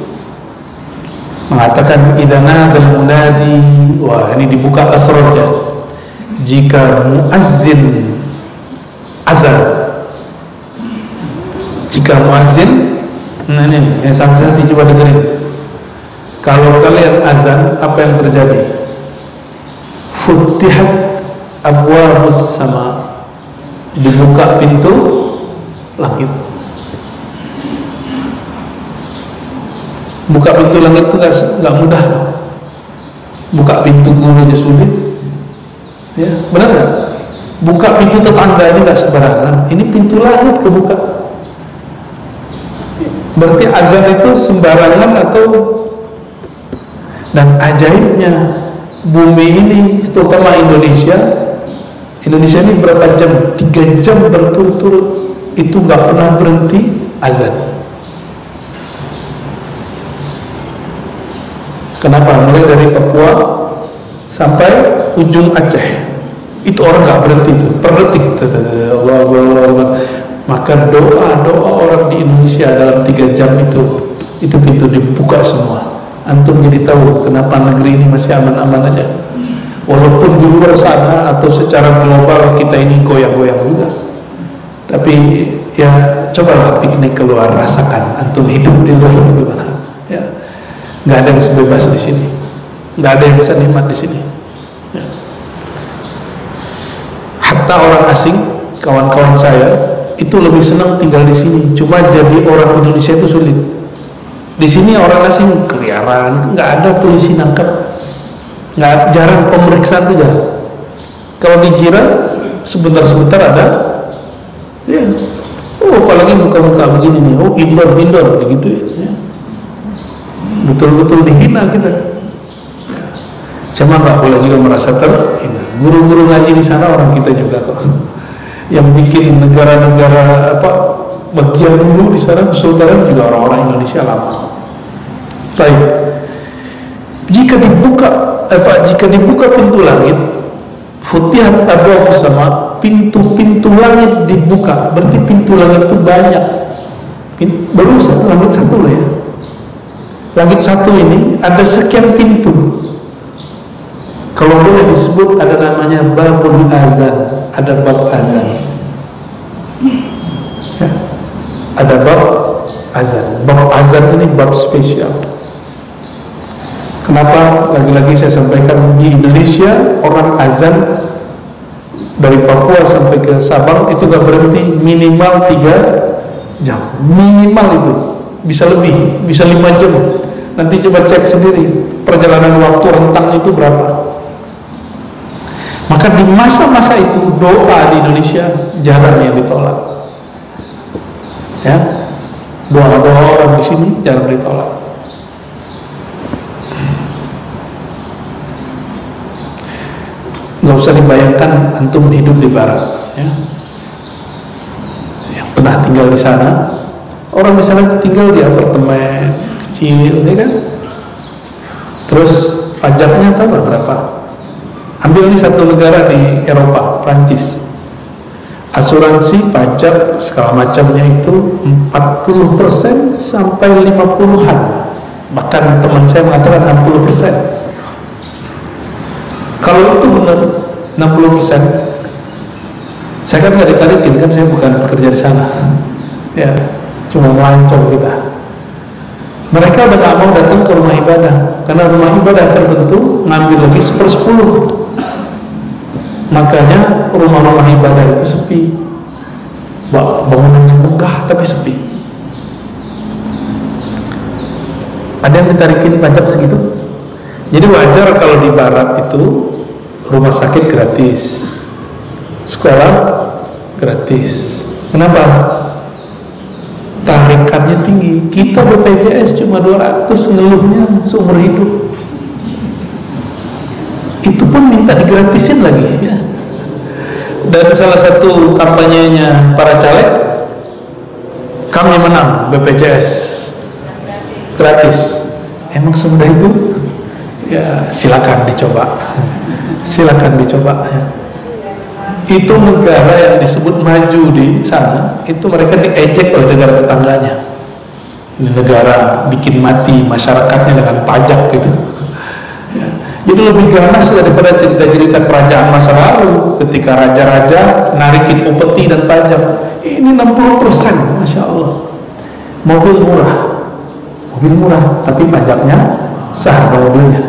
mengatakan idza nadal munadi, wah ini dibuka asrarnya, jika muazzin azan, jika muazzin, nah ini yang sampai coba dengerin, kalau kalian azan apa yang terjadi? Futihat abwabus sama, dibuka pintu langit. Buka pintu langit itu nggak mudah dong. Buka pintu guru aja sulit, ya benar nggak? Buka pintu tetangga aja nggak sembarangan. Ini pintu langit kebuka. Berarti azan itu sembarangan atau? Dan ajaibnya bumi ini, terutama Indonesia ini berapa jam? 3 jam berturut-turut itu nggak pernah berhenti azan. Kenapa? Mulai dari Papua sampai ujung Aceh itu orang nggak berhenti itu per detik. Allah. Maka doa orang di Indonesia dalam 3 jam itu pintu dibuka semua. Antum jadi tahu kenapa negeri ini masih aman-aman aja. Walaupun di luar sana atau secara global kita ini goyang-goyang juga, tapi ya cobalah piknik keluar, rasakan antum hidup di luar itu gimana. Ya, nggak ada yang sebebas di sini, nggak ada yang bisa nikmat di sini. Ya. Hatta orang asing, kawan-kawan saya itu lebih senang tinggal di sini. Cuma jadi orang Indonesia itu sulit. Di sini orang asing keliaran, nggak ada polisi nangkep, nggak, jarang pemeriksaan tuh jarang. Kalau di Jiran sebentar-sebentar ada, ya. Oh apalagi muka-muka begini nih, oh indoor begitu ya. Betul-betul dihina kita. Ya. Cuma nggak boleh juga merasa terhina. Guru-guru ngaji di sana orang kita juga kok. Yang bikin negara-negara bagian dulu di sana kesultanan juga orang-orang Indonesia lama. Baik. Jika dibuka pintu langit, futihat abwaab sama, pintu-pintu langit dibuka, berarti pintu langit itu banyak. Baru langit satu lah ya. Langit satu ini ada sekian pintu. Kalau boleh disebut ada namanya babul azan, ada bab azan. Ya. Ada bab azan. Bab azan ini bab spesial. Kenapa? Lagi-lagi saya sampaikan, di Indonesia orang azan dari Papua sampai ke Sabang itu gak berhenti, minimal 3 jam. Minimal itu, bisa lebih, bisa 5 jam. Nanti coba cek sendiri perjalanan waktu rentang itu berapa. Maka di masa-masa itu doa di Indonesia jarang yang ditolak. Ya, doa-doa orang di sini jarang ditolak. Nggak usah dibayangkan antum hidup di barat, ya. Yang pernah tinggal di sana, orang di sana tinggal di apartemen kecil, ya kan? Terus pajaknya tahu berapa? Ambil nih satu negara di Eropa, Prancis. Asuransi, pajak, segala macamnya itu 40% sampai 50-an. Bahkan teman saya mengatakan 60%. Kalau itu benar 60%, saya kan nggak ditarikin, kan saya bukan bekerja di sana, ya, cuma melancong kita. Mereka udah gak mau datang ke rumah ibadah, karena rumah ibadah tertentu ngambil lagi 1/10. Makanya rumah-rumah ibadah itu sepi, bangunannya megah tapi sepi. Ada yang ditarikin pajak segitu. Jadi wajar kalau di barat itu rumah sakit gratis, sekolah gratis. Kenapa? Tarikannya tinggi. Kita BPJS cuma 200, ngeluhnya seumur hidup. Itu pun minta digratisin lagi ya. Dan salah satu kampanyenya para caleg, kami menang BPJS gratis. Emang semudah itu? Ya silakan dicoba. Silakan dicoba ya. Itu negara yang disebut maju di sana, itu mereka diejek oleh negara tetangganya. Ini negara bikin mati masyarakatnya dengan pajak gitu ya. Jadi lebih ganas daripada cerita-cerita kerajaan masa lalu ketika raja-raja narikin upeti dan pajak. Ini 60%, Masya Allah. Mobil murah tapi pajaknya seharga mobilnya.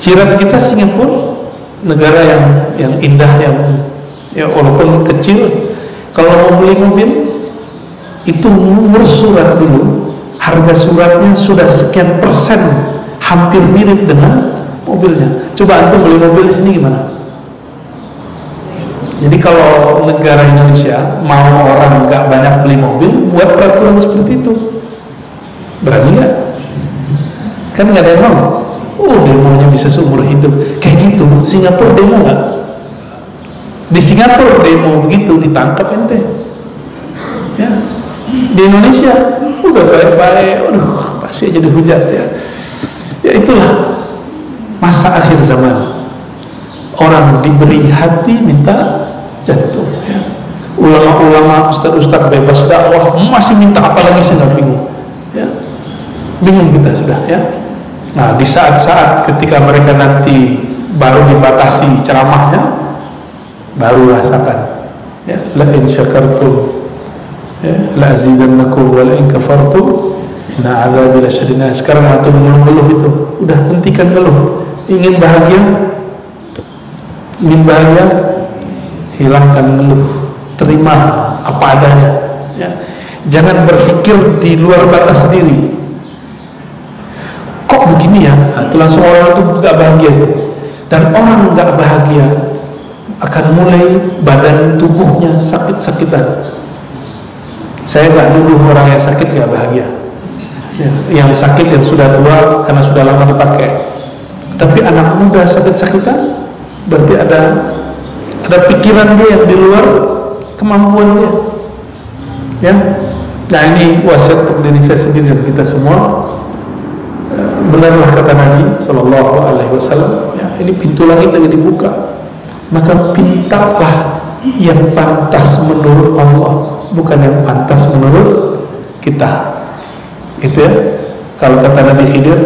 Jiran kita Singapura, negara yang indah, yang ya walaupun kecil, kalau mau beli mobil itu ngurus surat dulu, harga suratnya sudah sekian persen hampir mirip dengan mobilnya. Coba antum beli mobil di sini gimana? Jadi kalau negara Indonesia mau orang nggak banyak beli mobil, buat peraturan seperti itu, berani nggak? Kan nggak ada yang mau. Oh, demonya bisa seumur hidup kayak gitu. Singapura demo nggak? Di Singapura demo begitu ditangkap ente ya. Di Indonesia udah baik-baik, aduh pasti aja dihujat ya. Ya itulah masa akhir zaman. Orang diberi hati minta jantung ya. Ulama-ulama, ustaz-ustaz bebas dakwah masih minta apa lagi, saya nggak bingung ya. Bingung kita sudah ya. Nah, di saat-saat ketika mereka nanti baru dibatasi ceramahnya, baru rasakan ya, la in syakartum ya, la azidannakum wa la in kafartum inna adzabi lasyadid. Sekarang antum mengeluh itu, udah hentikan ngeluh. Ingin bahagia, hilangkan ngeluh, terima apa adanya ya. Jangan berpikir di luar batas diri. Kok begini ya? Nah, itu langsung orang itu gak bahagia itu. Dan orang gak bahagia akan mulai badan tubuhnya sakit-sakitan. Saya gak nuduh orang yang sakit gak bahagia ya. Yang sakit yang sudah tua karena sudah lama dipakai. Tapi anak muda sakit-sakitan, berarti ada pikiran dia yang di luar kemampuan dia ya. Nah, ini wasiat untuk diri saya sendiri dan kita semua. Benarlah kata Nabi Sallallahu Alaihi Wasallam ya, ini pintu langit lagi dibuka, maka pintalah yang pantas menurut Allah, bukan yang pantas menurut kita. Itu ya. Kalau kata Nabi Khidir,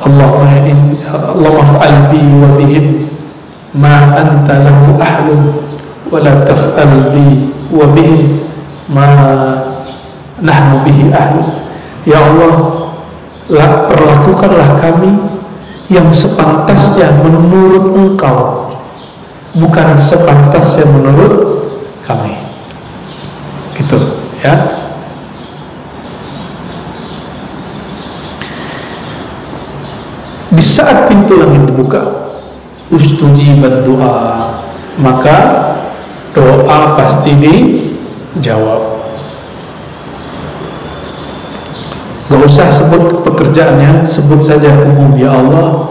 Allahumma fa'al bi wa bihim ma anta lahu ahlun wa la taf'al bi wa bihim ma nahnu bihi ahlun. Ya Allah, perlakukanlah kami yang sepantasnya menurut Engkau, bukan sepantasnya menurut kami. Gitu ya. Di saat pintu langit dibuka, ustujibat doa, maka doa pasti dijawab. Gak usah sebut pekerjaannya, sebut saja umum, ya Allah,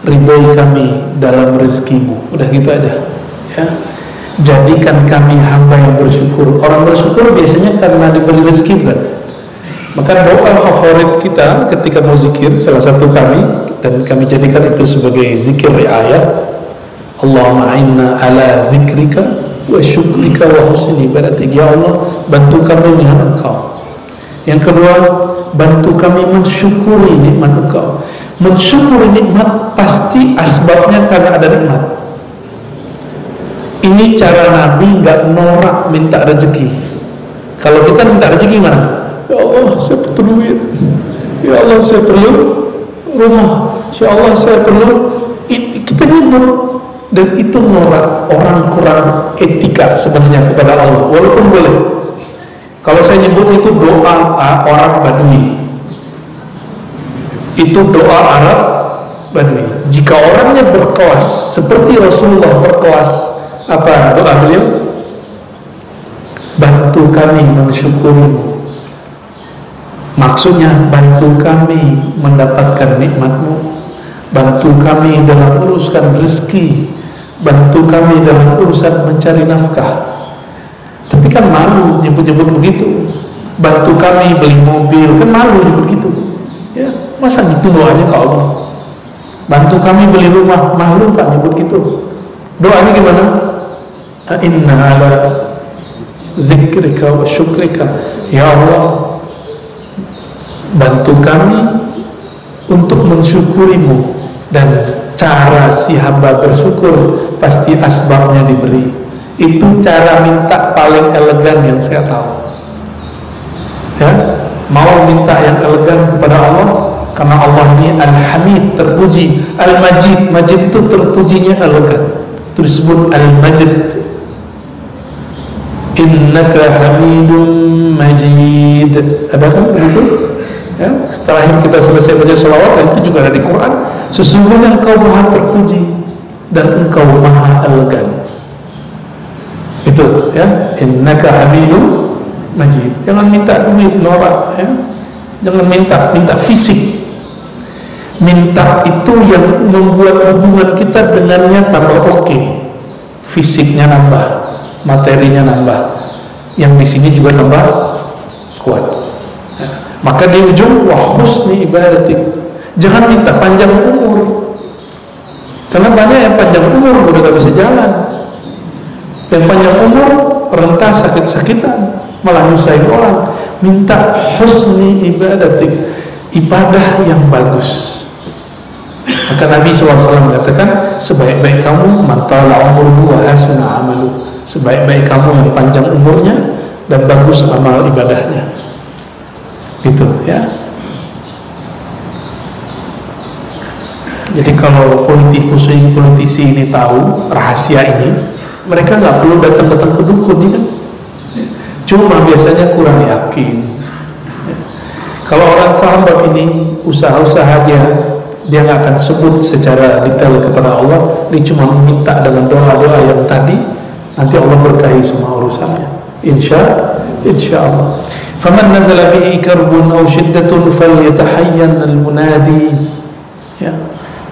ridhoi kami dalam rezekimu. Udah gitu aja ya. Jadikan kami hamba yang bersyukur. Orang bersyukur biasanya karena diberi rezeki, bukan? Maka doa favorit kita ketika mau zikir, salah satu kami, dan kami jadikan itu sebagai zikir riayat, Allahumma inna ala zikrika wa syukrika wa husni ibadatik. Ya Allah, bantu kami dengan Engkau. Yang kedua, bantu kami mensyukuri nikmat Engkau. Mensyukuri nikmat pasti asbabnya karena ada nikmat. Ini cara Nabi nggak norak minta rezeki. Kalau kita minta rezeki gimana? ya Allah saya perlu duit, ya Allah saya perlu rumah, ya Allah saya perlu. Kita nyebut, dan itu norak orang kurang etika sebenarnya kepada Allah. Walaupun boleh, kalau saya nyebut itu doa orang Badui, itu doa Arab Badui. Jika orangnya berkelas seperti Rasulullah berkelas, apa doa beliau? Bantu kami mensyukurimu. Maksudnya bantu kami mendapatkan nikmatmu, bantu kami dalam urusan rezeki, bantu kami dalam urusan mencari nafkah. Tapi kan malu nyebut-nyebut begitu. Bantu kami beli mobil, kan malu nyebut gitu. Ya, masa gitu doanya ke Allah? Bantu kami beli rumah, malu Pak nyebut gitu. Doanya gimana? Inna ala zikrika wa syukrika, ya Allah bantu kami untuk mensyukurimu, dan cara si hamba bersyukur pasti asbabnya diberi. Itu cara minta paling elegan yang saya tahu. Ya, mau minta yang elegan kepada Allah, karena Allah ini Al-Hamid, terpuji. Al-Majid, Majid itu terpujinya elegan, itu disebut Al-Majid. Innaka Hamidun Majid. Ada kan begitu? Ya, setelah kita selesai baca sholawat, dan itu juga ada di Quran, sesungguhnya engkau maha terpuji dan engkau maha elegan. Itu ya, innaka Hamidun Majid. Jangan minta duit norak, ya. Jangan minta fisik. Minta itu yang membuat hubungan kita dengannya tambah oke. Fisiknya nambah, materinya nambah, yang di sini juga tambah kuat. Ya. Maka di ujung wa husni ibadatik. Jangan minta panjang umur, karena banyak yang panjang umur udah gak bisa jalan. Yang panjang umur rentah sakit-sakitan, malah nyusahin orang. Minta husni ibadatik, ibadah yang bagus. Maka Nabi SAW mengatakan, sebaik-baik kamu mantala umurhu wa hasuna amalu. Sebaik-baik kamu yang panjang umurnya dan bagus amal ibadahnya. Gitu ya. Jadi kalau politisi ini tahu rahasia ini, mereka nggak perlu datang-datang ke dukun, ya kan? Cuma biasanya kurang yakin. Kalau orang paham bab ini, usaha-usaha dia nggak akan sebut secara detail kepada Allah. Dia cuma minta dengan doa-doa yang tadi, nanti Allah berkahi semua urusannya. Insya Allah. Faman nazala bihi karbun aw shiddatun falyatahayyan al-munadi. Ya.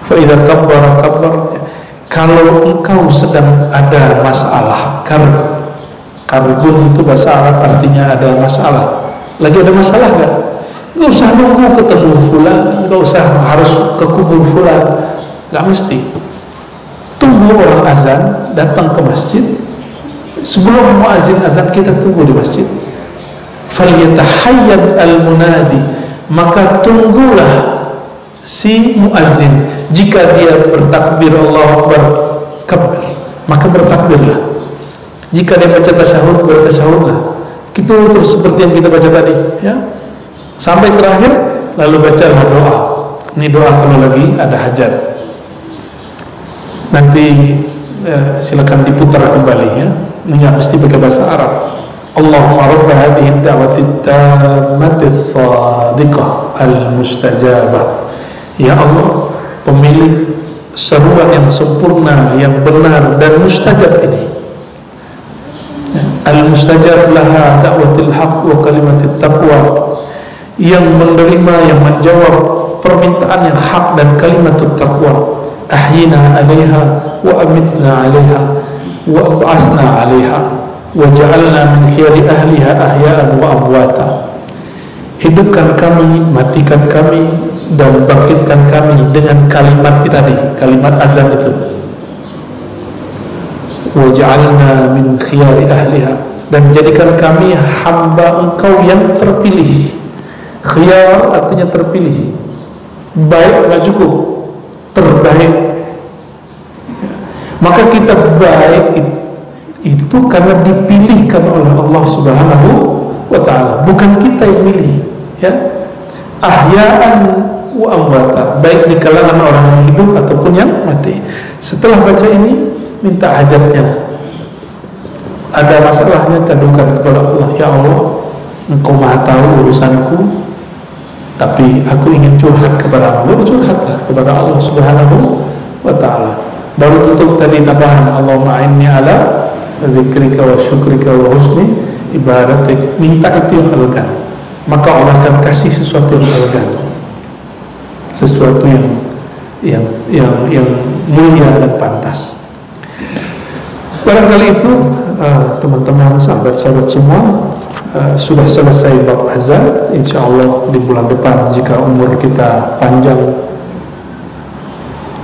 Fa idza kabbara kabbar. Kalau engkau sedang ada masalah, karbun itu bahasa Arab artinya ada masalah. Lagi ada masalah enggak? Enggak usah nunggu ketemu fulan, enggak usah harus ke kubur fulan, enggak mesti. Tunggu orang azan, datang ke masjid. Sebelum muazin azan, kita tunggu di masjid. Falyatahayyan al-munadi, maka tunggulah si muazin. Jika dia bertakbir Allahu Akbar, kabir, maka bertakbirlah. Jika dia baca tasyahud, bertasyahudlah. Itu terus seperti yang kita baca tadi, ya. Sampai terakhir, lalu bacalah doa. Ini doa kalau lagi ada hajat. Nanti silakan diputar kembali, ya. Ini mesti pakai bahasa Arab. Allahumma rabb hadhihi ad-da'wati at-tammati as-sadiqah al-mustajabah. Ya Allah, pemilik seruan yang sempurna, yang benar dan mustajab ini. Al-mustajab laha da'watil haqq wa kalimatit taqwa. Yang menerima, yang menjawab permintaan yang hak dan kalimatut taqwa. Ahyina 'alaiha wa amitna 'alaiha wa ab'athna 'alaiha wa ja'alna min khiyari ahliha ahya'an wa amwata. Hidupkan kami, matikan kami, dan bangkitkan kami dengan kalimat tadi, kalimat azan itu. Wa ja'alna min khiyari ahliha, dan jadikan kami hamba engkau yang terpilih. Khiyar artinya terpilih. Baik nggak cukup, terbaik. Maka kita baik itu karena dipilihkan oleh Allah Subhanahu wa ta'ala. Bukan kita yang milih, ya. Ahya'an wa amwata, baik di kalangan orang yang hidup ataupun yang mati. Setelah baca ini, minta hajatnya. Ada masalahnya, kadukan kepada Allah. Ya Allah, Engkau maha tahu urusanku, tapi aku ingin curhat kepada Allah. Curhatlah kepada Allah subhanahu wa ta'ala. Baru tutup tadi tambahan, Allahumma inni ala dzikrika wa syukrika wa husni ibadatik. Minta itu yang elegan, maka Allah akan kasih sesuatu yang elegan, sesuatu yang mulia dan pantas. Barangkali itu teman-teman, sahabat-sahabat semua, sudah selesai bab azan. InsyaAllah di bulan depan, jika umur kita panjang,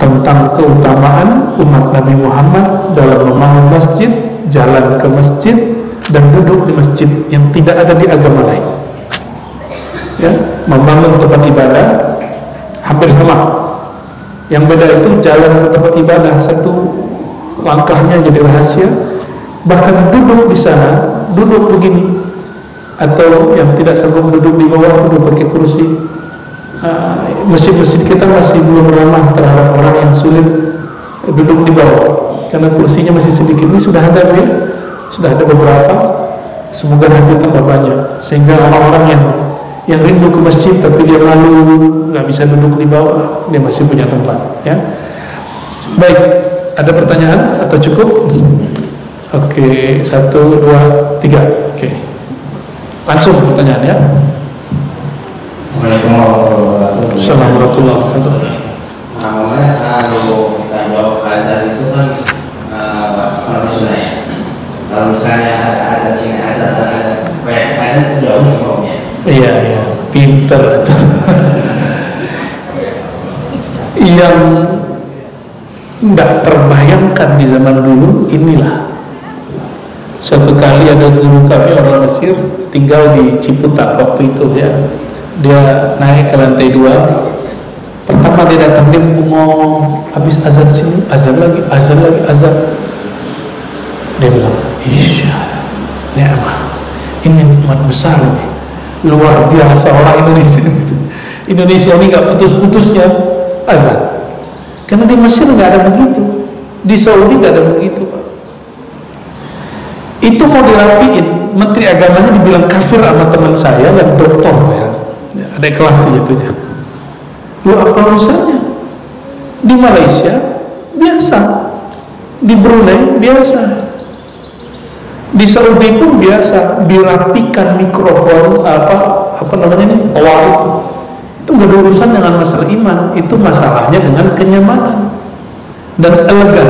tentang keutamaan umat Nabi Muhammad dalam membangun masjid, jalan ke masjid, dan duduk di masjid yang tidak ada di agama lain. Ya, membangun tempat ibadah hampir sama. Yang beda itu jalan ke tempat ibadah, satu langkahnya jadi rahasia. Bahkan duduk di sana, duduk begini, atau yang tidak sanggup duduk di bawah, duduk pakai kursi. Masjid-masjid kita masih belum ramah terhadap orang yang sulit duduk di bawah, karena kursinya masih sedikit. Ini sudah ada, ya, sudah ada beberapa. Semoga nanti tambah banyak, sehingga orang-orang yang rindu ke masjid tapi dia malu, nggak bisa duduk di bawah, dia masih punya tempat. Ya, baik. Ada pertanyaan atau cukup? Oke, 1, 2, 3. Oke, langsung pertanyaan, ya. Assalamualaikum warahmatullahi wabarakatuh. Kalau azan itu kan kalau misalnya ada sini ada kayak jauh ngomongnya. Iya, pinter. Yang nggak terbayangkan di zaman dulu inilah. Suatu kali ada guru kami orang Mesir tinggal di Ciputat waktu itu, ya. Dia naik ke lantai 2. Pertama dia datang, dia ngomong, habis azan sini, azan lagi. Dia bilang, Isya, ini nikmat besar nih, luar biasa orang Indonesia. Indonesia ini nggak putus-putusnya azan. Karena di Mesir nggak ada begitu, di Saudi nggak ada begitu, Pak. Itu mau dirapiin, Menteri Agamanya dibilang kafir sama teman saya yang doktor, ya. Ada kelas itunya. Lu apa urusannya? Di Malaysia biasa, di Brunei biasa, di Saudi pun biasa, dirapikan mikrofon apa namanya nih, toa itu gak ada urusan dengan masalah iman, itu masalahnya dengan kenyamanan dan elegan.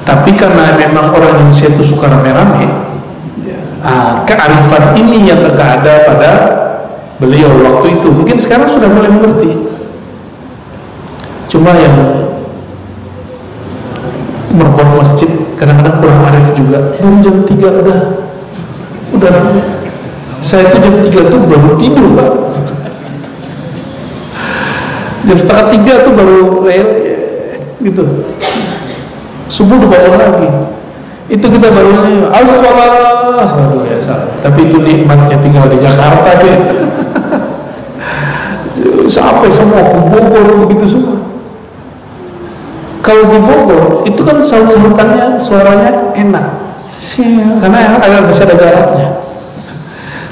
Tapi karena memang orang Indonesia itu suka rame-rame, kearifan ini yang gak ada pada beliau waktu itu. Mungkin sekarang sudah mulai mengerti. Cuma yang merbon masjid kadang-kadang kurang arif juga. Jam 3 udah ramai. Saya itu jam 3 tuh baru tidur, Pak. Jam 2:30 tuh baru gitu. Subuh udah bangun lagi. Itu kita baru as-salah, aduh ya salah. Tapi itu nikmatnya tinggal di Jakarta deh. Sampai semua ke Bogor begitu semua. Kalau di Bogor itu kan saut-sautannya suaranya enak, karena agak bisa ada jaraknya.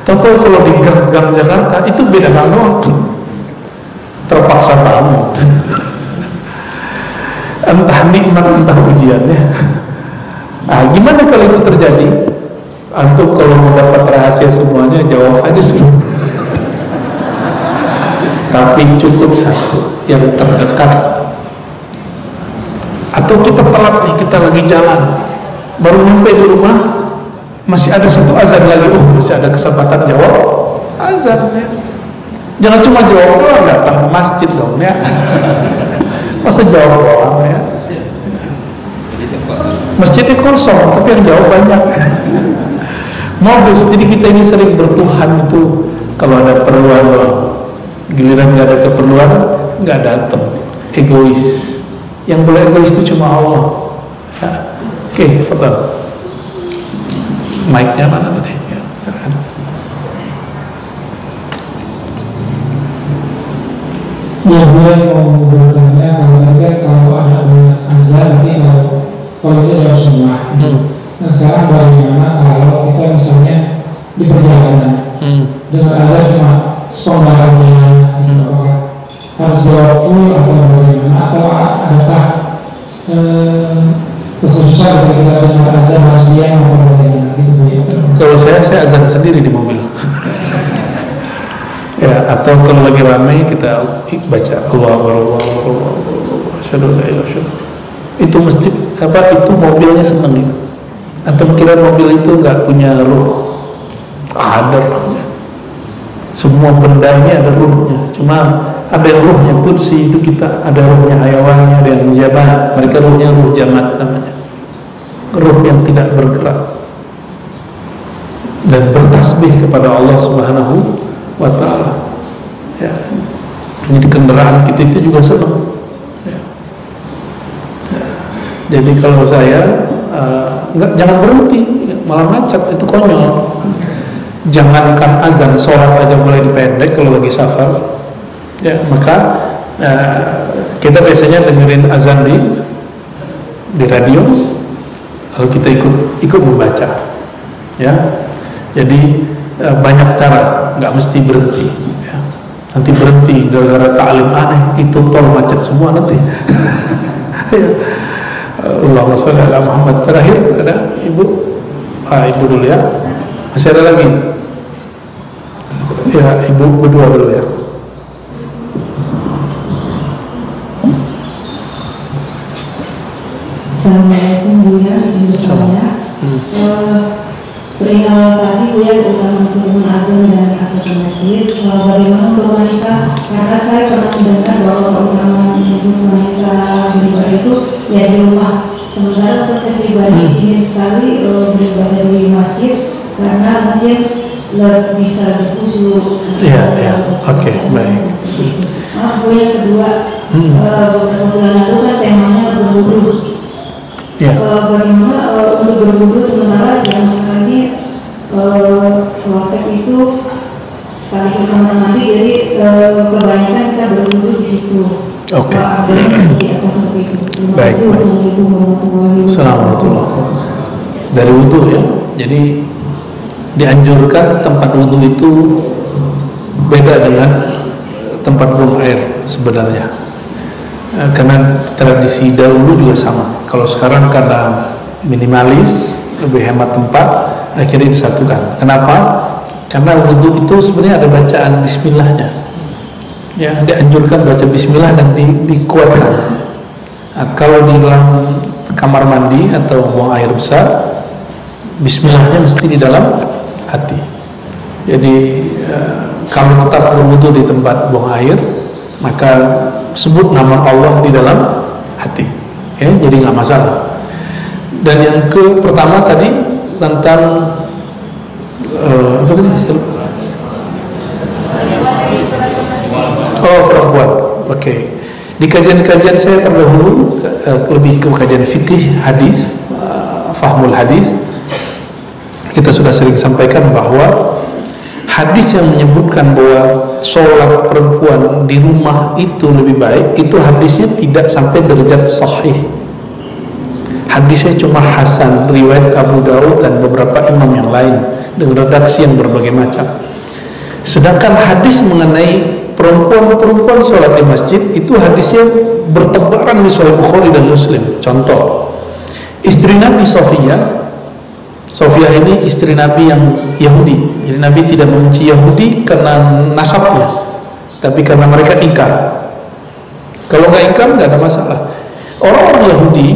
Tapi kalau di gang Jakarta itu beda banget. Terpaksa bangun. Entah nikmat entah ujiannya. Gimana kalau itu terjadi? Antum kalau mau dapat rahasia semuanya jawab aja semua. Tapi cukup satu yang terdekat. Atau kita telat nih, kita lagi jalan, baru nyampe di rumah, masih ada satu azan lagi. Masih ada kesempatan jawab azan, ya. Jangan cuma jawab doang, datang ke masjid dong, ya. Masa jawab doang, ya. Masjidnya kosong, tapi yang jawab banyak. Modus. Jadi kita ini sering bertuhan itu kalau ada perluan doang. Giliran nggak ada keperluan, nggak datang. Egois. Yang boleh egois itu cuma Allah. Ya. Oke, fadhal. mic-nya mana tadi? Ya, kan? Ya, boleh mau bertanya kalau ada azan nanti kalau itu harus semua. Nah sekarang bagaimana kalau kita misalnya di perjalanan dengan azan cuma sepenggalannya, harus jawab full atau bagaimana, atau adakah kekhususan ketika kita dengar azan harus diam atau bagaimana gitu Bu ya? Kalau saya azan sendiri di mobil. Ya, atau kalau lagi ramai kita baca Allahu Akbar, asyhadu an la ilaha illallah. Itu mesti itu mobilnya seneng gitu. Antum kira mobil itu nggak punya ruh? Ada ruhnya. Semua benda ini ada ruhnya. Cuma ada yang ruhnya kursi itu kita, ada ruhnya hayawannya, ada yang jabat. Mereka ruhnya ruh jamat namanya. Ruh yang tidak bergerak dan bertasbih kepada Allah Subhanahu wa ta'ala. Ya. Jadi kendaraan kita itu juga senang. Ya. Ya. Jadi kalau saya jangan berhenti, malah macet, itu konyol. Jangankan azan, sholat aja mulai dipendek kalau lagi safar. Ya, maka kita biasanya dengerin azan di radio, lalu kita ikut membaca. Ya. Jadi banyak cara, nggak mesti berhenti ya. Nanti berhenti gara-gara ta'lim aneh, itu tol macet semua nanti. Ya. Allahumma sholli ala Muhammad. Terakhir ada ibu, ibu dulu ya, masih ada lagi ya, ibu berdua dulu ya. Assalamualaikum Buya, izin bertanya. Perihal tadi Buya tentang turun azan dan akad masjid, bagaimana untuk wanita? Karena saya pernah mendengar bahwa keutamaan untuk wanita beribadah itu ya di rumah. Sementara untuk saya pribadi ingin sekali beribadah di masjid karena dia bisa lebih khusyuk. Iya, oke, baik. Maaf Bu, yang kedua, beberapa bulan lalu kan temanya berwudu. Ya. Bagaimana untuk berwudu sementara yang sekarang ini proses itu sekaligus kamar mandi, jadi kebanyakan kita berwudu di situ. Oke. Baik. Assalamualaikum. Dari wudu ya. Jadi dianjurkan tempat wudu itu beda dengan tempat buang air sebenarnya. Karena tradisi dahulu juga sama. Kalau sekarang karena minimalis, lebih hemat tempat, akhirnya disatukan. Kenapa? Karena wudu itu sebenarnya ada bacaan bismillahnya. Ya, dianjurkan baca bismillah dan dikuatkan. Nah, kalau di dalam kamar mandi atau buang air besar, bismillahnya mesti di dalam hati. Jadi kalau tetap berwudu di tempat buang air, maka sebut nama Allah di dalam hati, ya, jadi nggak masalah. Dan yang pertama tadi tentang apa tadi? Oh, perempuan. Oke. Di kajian-kajian saya terdahulu lebih ke kajian fikih hadis, fahmul hadis, kita sudah sering sampaikan bahwa hadis yang menyebutkan bahwa sholat perempuan di rumah itu lebih baik, itu hadisnya tidak sampai derajat sahih. Hadisnya cuma hasan, riwayat Abu Daud dan beberapa imam yang lain dengan redaksi yang berbagai macam. Sedangkan hadis mengenai perempuan sholat di masjid itu hadisnya bertebaran di Sahih Bukhari dan Muslim. Contoh, istri Nabi Sofia ini istri Nabi yang Yahudi. Jadi Nabi tidak membenci Yahudi karena nasabnya, tapi karena mereka ingkar. Kalau nggak ingkar nggak ada masalah. Orang-orang Yahudi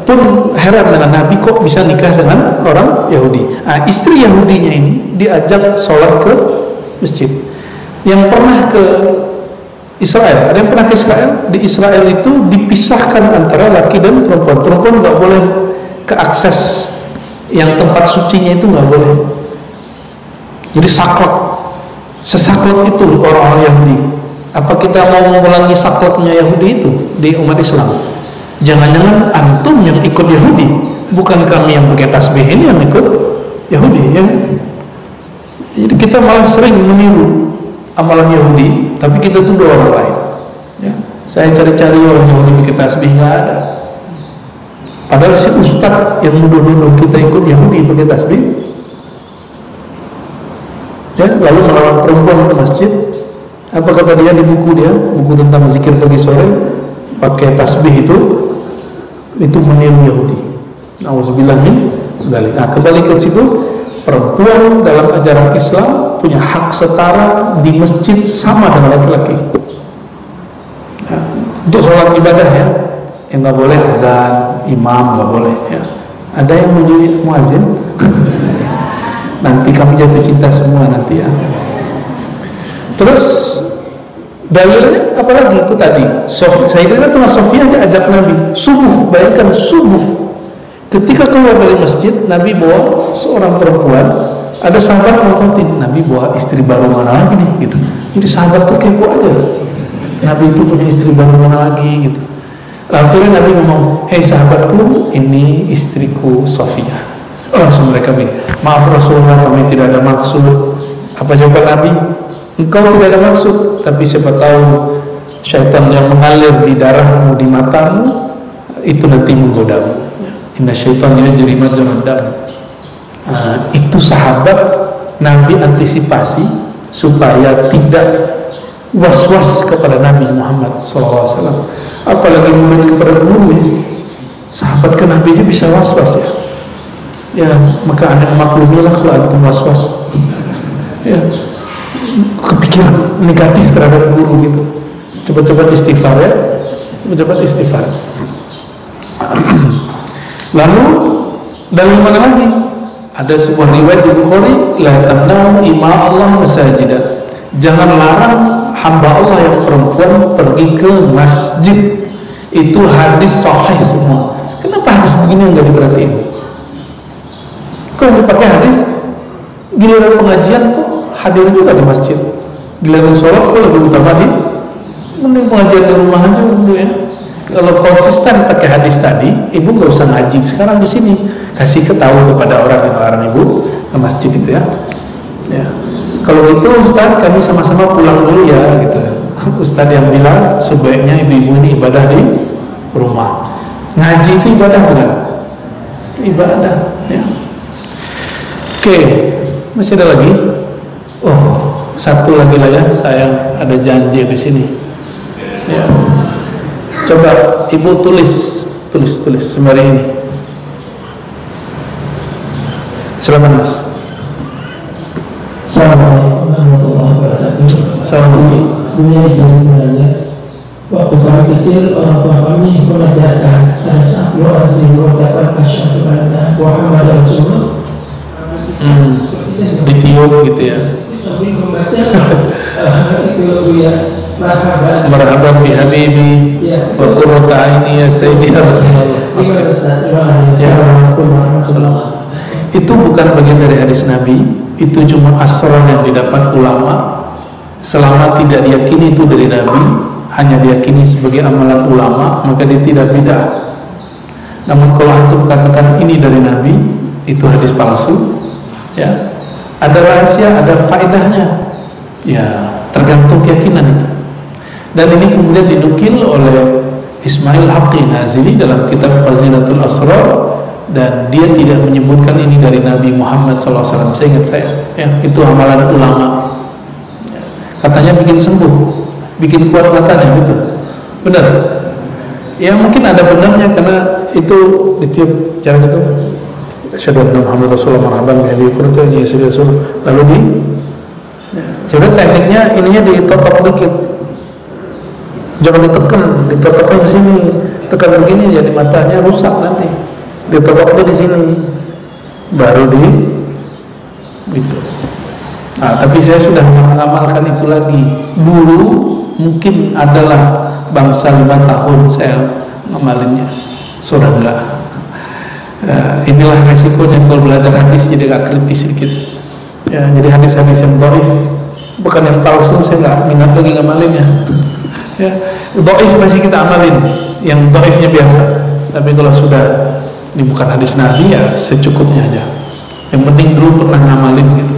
pun heran dengan Nabi kok bisa nikah dengan orang Yahudi. Nah, istri Yahudinya ini diajak sholat ke masjid. Yang pernah ke Israel, ada yang pernah ke Israel? Di Israel itu dipisahkan antara laki dan perempuan. Perempuan nggak boleh ke akses yang tempat sucinya, itu nggak boleh. Jadi sesaklek itu orang-orang Yahudi. Apa kita mau mengulangi sakleknya Yahudi itu di umat Islam? Jangan-jangan antum yang ikut Yahudi? bukan kami yang pakai tasbih ini yang ikut Yahudi, ya kan? Jadi kita malah sering meniru amalan Yahudi, tapi kita tuduh orang lain. Ya. Saya cari-cari orang Yahudi pakai tasbih, nggak ada. Padahal si ustadz yang nuduh-nuduh kita ikut Yahudi pakai tasbih, ya, lalu melawan perempuan ke masjid. Apa kata dia di buku dia, buku tentang zikir pagi sore, pakai tasbih itu meniru Yahudi. Nauzubillah min dzalik. Nah, kembali ke situ, perempuan dalam ajaran Islam punya hak setara di masjid sama dengan laki-laki. Nah, untuk sholat ibadah ya, yang nggak boleh azan, imam nggak boleh. Ya. Ada yang mau jadi muazin? Nanti kami jatuh cinta semua nanti ya. Terus dalilnya apalagi itu tadi, Sayyidatina Sofia diajak Nabi subuh. Bayangkan subuh, ketika keluar dari masjid, Nabi bawa seorang perempuan. Ada sahabat ngototin, Nabi bawa istri baru mana lagi nih gitu. Jadi sahabat tuh kepo aja, Nabi itu punya istri baru mana lagi gitu. Akhirnya Nabi ngomong, hei sahabatku, ini istriku Sofia. Langsung mereka bilang, maaf Rasulullah, kami tidak ada maksud. Apa jawaban Nabi? Engkau tidak ada maksud, tapi siapa tahu syaitan yang mengalir di darahmu, di matamu, itu nanti menggodamu. Inna syaitan yajri majrad dam. Itu sahabat Nabi antisipasi supaya tidak was-was kepada Nabi Muhammad SAW. Apalagi murid kepada guru, sahabat ke Nabi aja bisa was-was ya. Ya, maka Anda maklumilah kalau antum was-was. Ya, kepikiran negatif terhadap guru gitu. Coba-coba istighfar ya. Coba-coba istighfar. Lalu dari mana lagi? Ada sebuah riwayat di Bukhari, la tamna'u ima Allah masajidah. Jangan larang hamba Allah yang perempuan pergi ke masjid. Itu hadis sahih semua. Kenapa hadis begini yang nggak diperhatiin? Kok dipakai hadis? Giliran pengajian kok hadir juga di masjid. Giliran sholat kok lebih utama di mending pengajian di rumah aja dulu ya. Kalau konsisten pakai hadis tadi, ibu nggak usah ngaji sekarang di sini. Kasih ketahui kepada orang yang larang ibu ke masjid itu ya. Ya. Kalau gitu Ustaz, kami sama-sama pulang dulu ya gitu. Ustaz yang bilang sebaiknya ibu-ibu ini ibadah di rumah. Ngaji itu ibadah bukan? Ibadah ya. Oke, masih ada lagi? Oh, satu lagi lah ya, saya ada janji di sini. Ya. Coba ibu tulis sembari ini. Silakan Mas. Assalamualaikum warahmatullahi wabarakatuh. Assalamualaikum. Dunia jalan waktu kami kecil, orang tua kami mengajarkan pada saat doa sehingga dapat asyhadu anna Muhammadar Rasulullah. Ditiup gitu ya. Tapi membaca itu ya Marhaban bi habibi wa qurrata aini ya sayyidi Rasulullah. Itu bukan bagian dari hadis Nabi, itu cuma asrar yang didapat ulama. Selama tidak diyakini itu dari Nabi, hanya diyakini sebagai amalan ulama, maka dia tidak bid'ah. Namun kalau antum katakan ini dari Nabi, itu hadis palsu. Ya, ada rahasia, ada faedahnya. Ya, tergantung keyakinan itu. Dan ini kemudian dinukil oleh Ismail Haqqi Nazili dalam kitab Fazinatul Asrar, dan dia tidak menyebutkan ini dari Nabi Muhammad SAW. Saya ingat saya, ya, itu amalan ulama. Ya, katanya bikin sembuh, bikin kuat matanya, gitu. Benar? Ya mungkin ada benarnya karena itu ditiup cara gitu. Asyhadu anna Muhammadar Rasulullah marhaban bi qurrati ya Rasul. Lalu sebenarnya tekniknya ininya ditotok dikit. Jangan ditekan, ditotoknya di sini. Tekan begini jadi matanya rusak nanti. Ditotoknya di sini. Baru gitu. Nah, tapi saya sudah mengamalkan itu lagi. Dulu mungkin adalah bangsa 5 tahun saya ngamalinnya. Sudah enggak. Inilah resikonya kalau belajar hadis jadi agak kritis sedikit. Ya, jadi hadis-hadis yang dhaif, bukan yang palsu, saya nggak minat lagi ngamalinnya. Ya, dhaif masih kita amalin, yang dhaifnya biasa. Tapi kalau sudah Ini bukan hadis Nabi ya, secukupnya aja. Yang penting dulu pernah ngamalin gitu.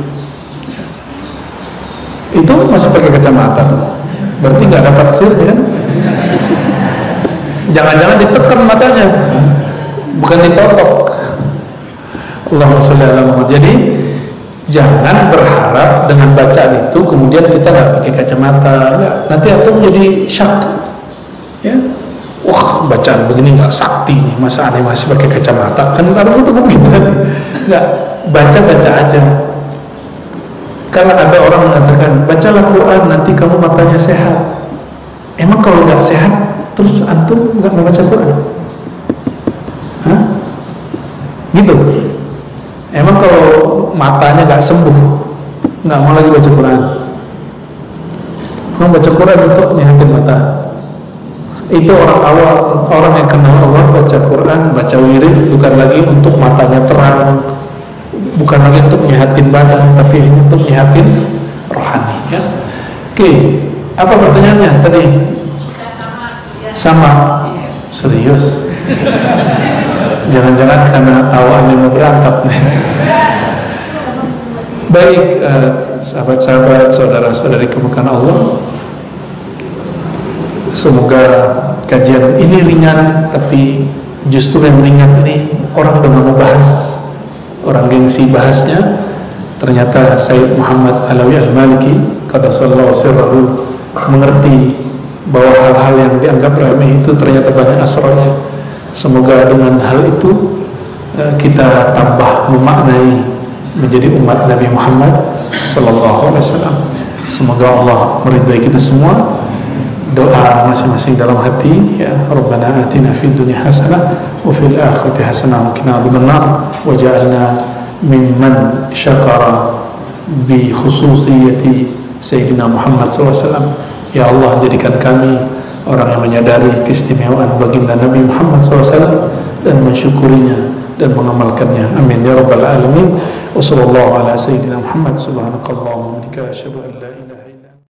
Itu masih pakai kacamata tuh, berarti nggak dapat sirnya kan? Jangan-jangan ditekan matanya, bukan ditotok. Allahumma sholli ala Muhammad. Jadi jangan berharap dengan bacaan itu kemudian kita nggak pakai kacamata. Nggak, nanti antum jadi syak. Ya, wah bacaan begini nggak sakti nih, masa aneh masih pakai kacamata? Kan taruh itu begitu nanti. Nggak, baca aja. Karena ada orang mengatakan bacalah Quran nanti kamu matanya sehat. Emang kalau nggak sehat terus antum nggak mau baca Quran? Hah? Gitu? Emang kalau matanya nggak sembuh nggak mau lagi baca Quran? Kamu baca Quran untuk nyehatin mata. Itu orang awal, orang yang kenal Allah baca Quran, baca wirid bukan lagi untuk matanya terang, bukan lagi untuk nyehatin badan, tapi untuk nyehatin rohani ya. Oke, apa pertanyaannya tadi? Sama. Serius? Jangan-jangan karena tahu Anda mau berangkat. Baik, sahabat-sahabat, saudara-saudari kemuliaan Allah, semoga kajian ini ringan, tapi justru yang ringan ini orang udah mau bahas, orang gengsi bahasnya. Ternyata Sayyid Muhammad Alawi Al-Maliki qaddasallahu sirrahu mengerti bahwa hal-hal yang dianggap remeh itu ternyata banyak asrarnya. Semoga dengan hal itu kita tambah memaknai menjadi umat Nabi Muhammad sallallahu alaihi wasallam. Semoga Allah meridai kita semua. Doa masing-masing dalam hati ya, Rabbana atina fid dunya hasanah wa fil akhirati hasanah wa qina adzabannar waj'alna mimman syakara bi khususiyati Sayyidina Muhammad SAW. Ya Allah, jadikan kami orang yang menyadari keistimewaan baginda Nabi Muhammad SAW dan mensyukurinya dan mengamalkannya. Amin ya rabbal alamin. Wa sallallahu ala sayyidina Muhammad subhanakallahumma wa bihamdika asyhadu an la ilaha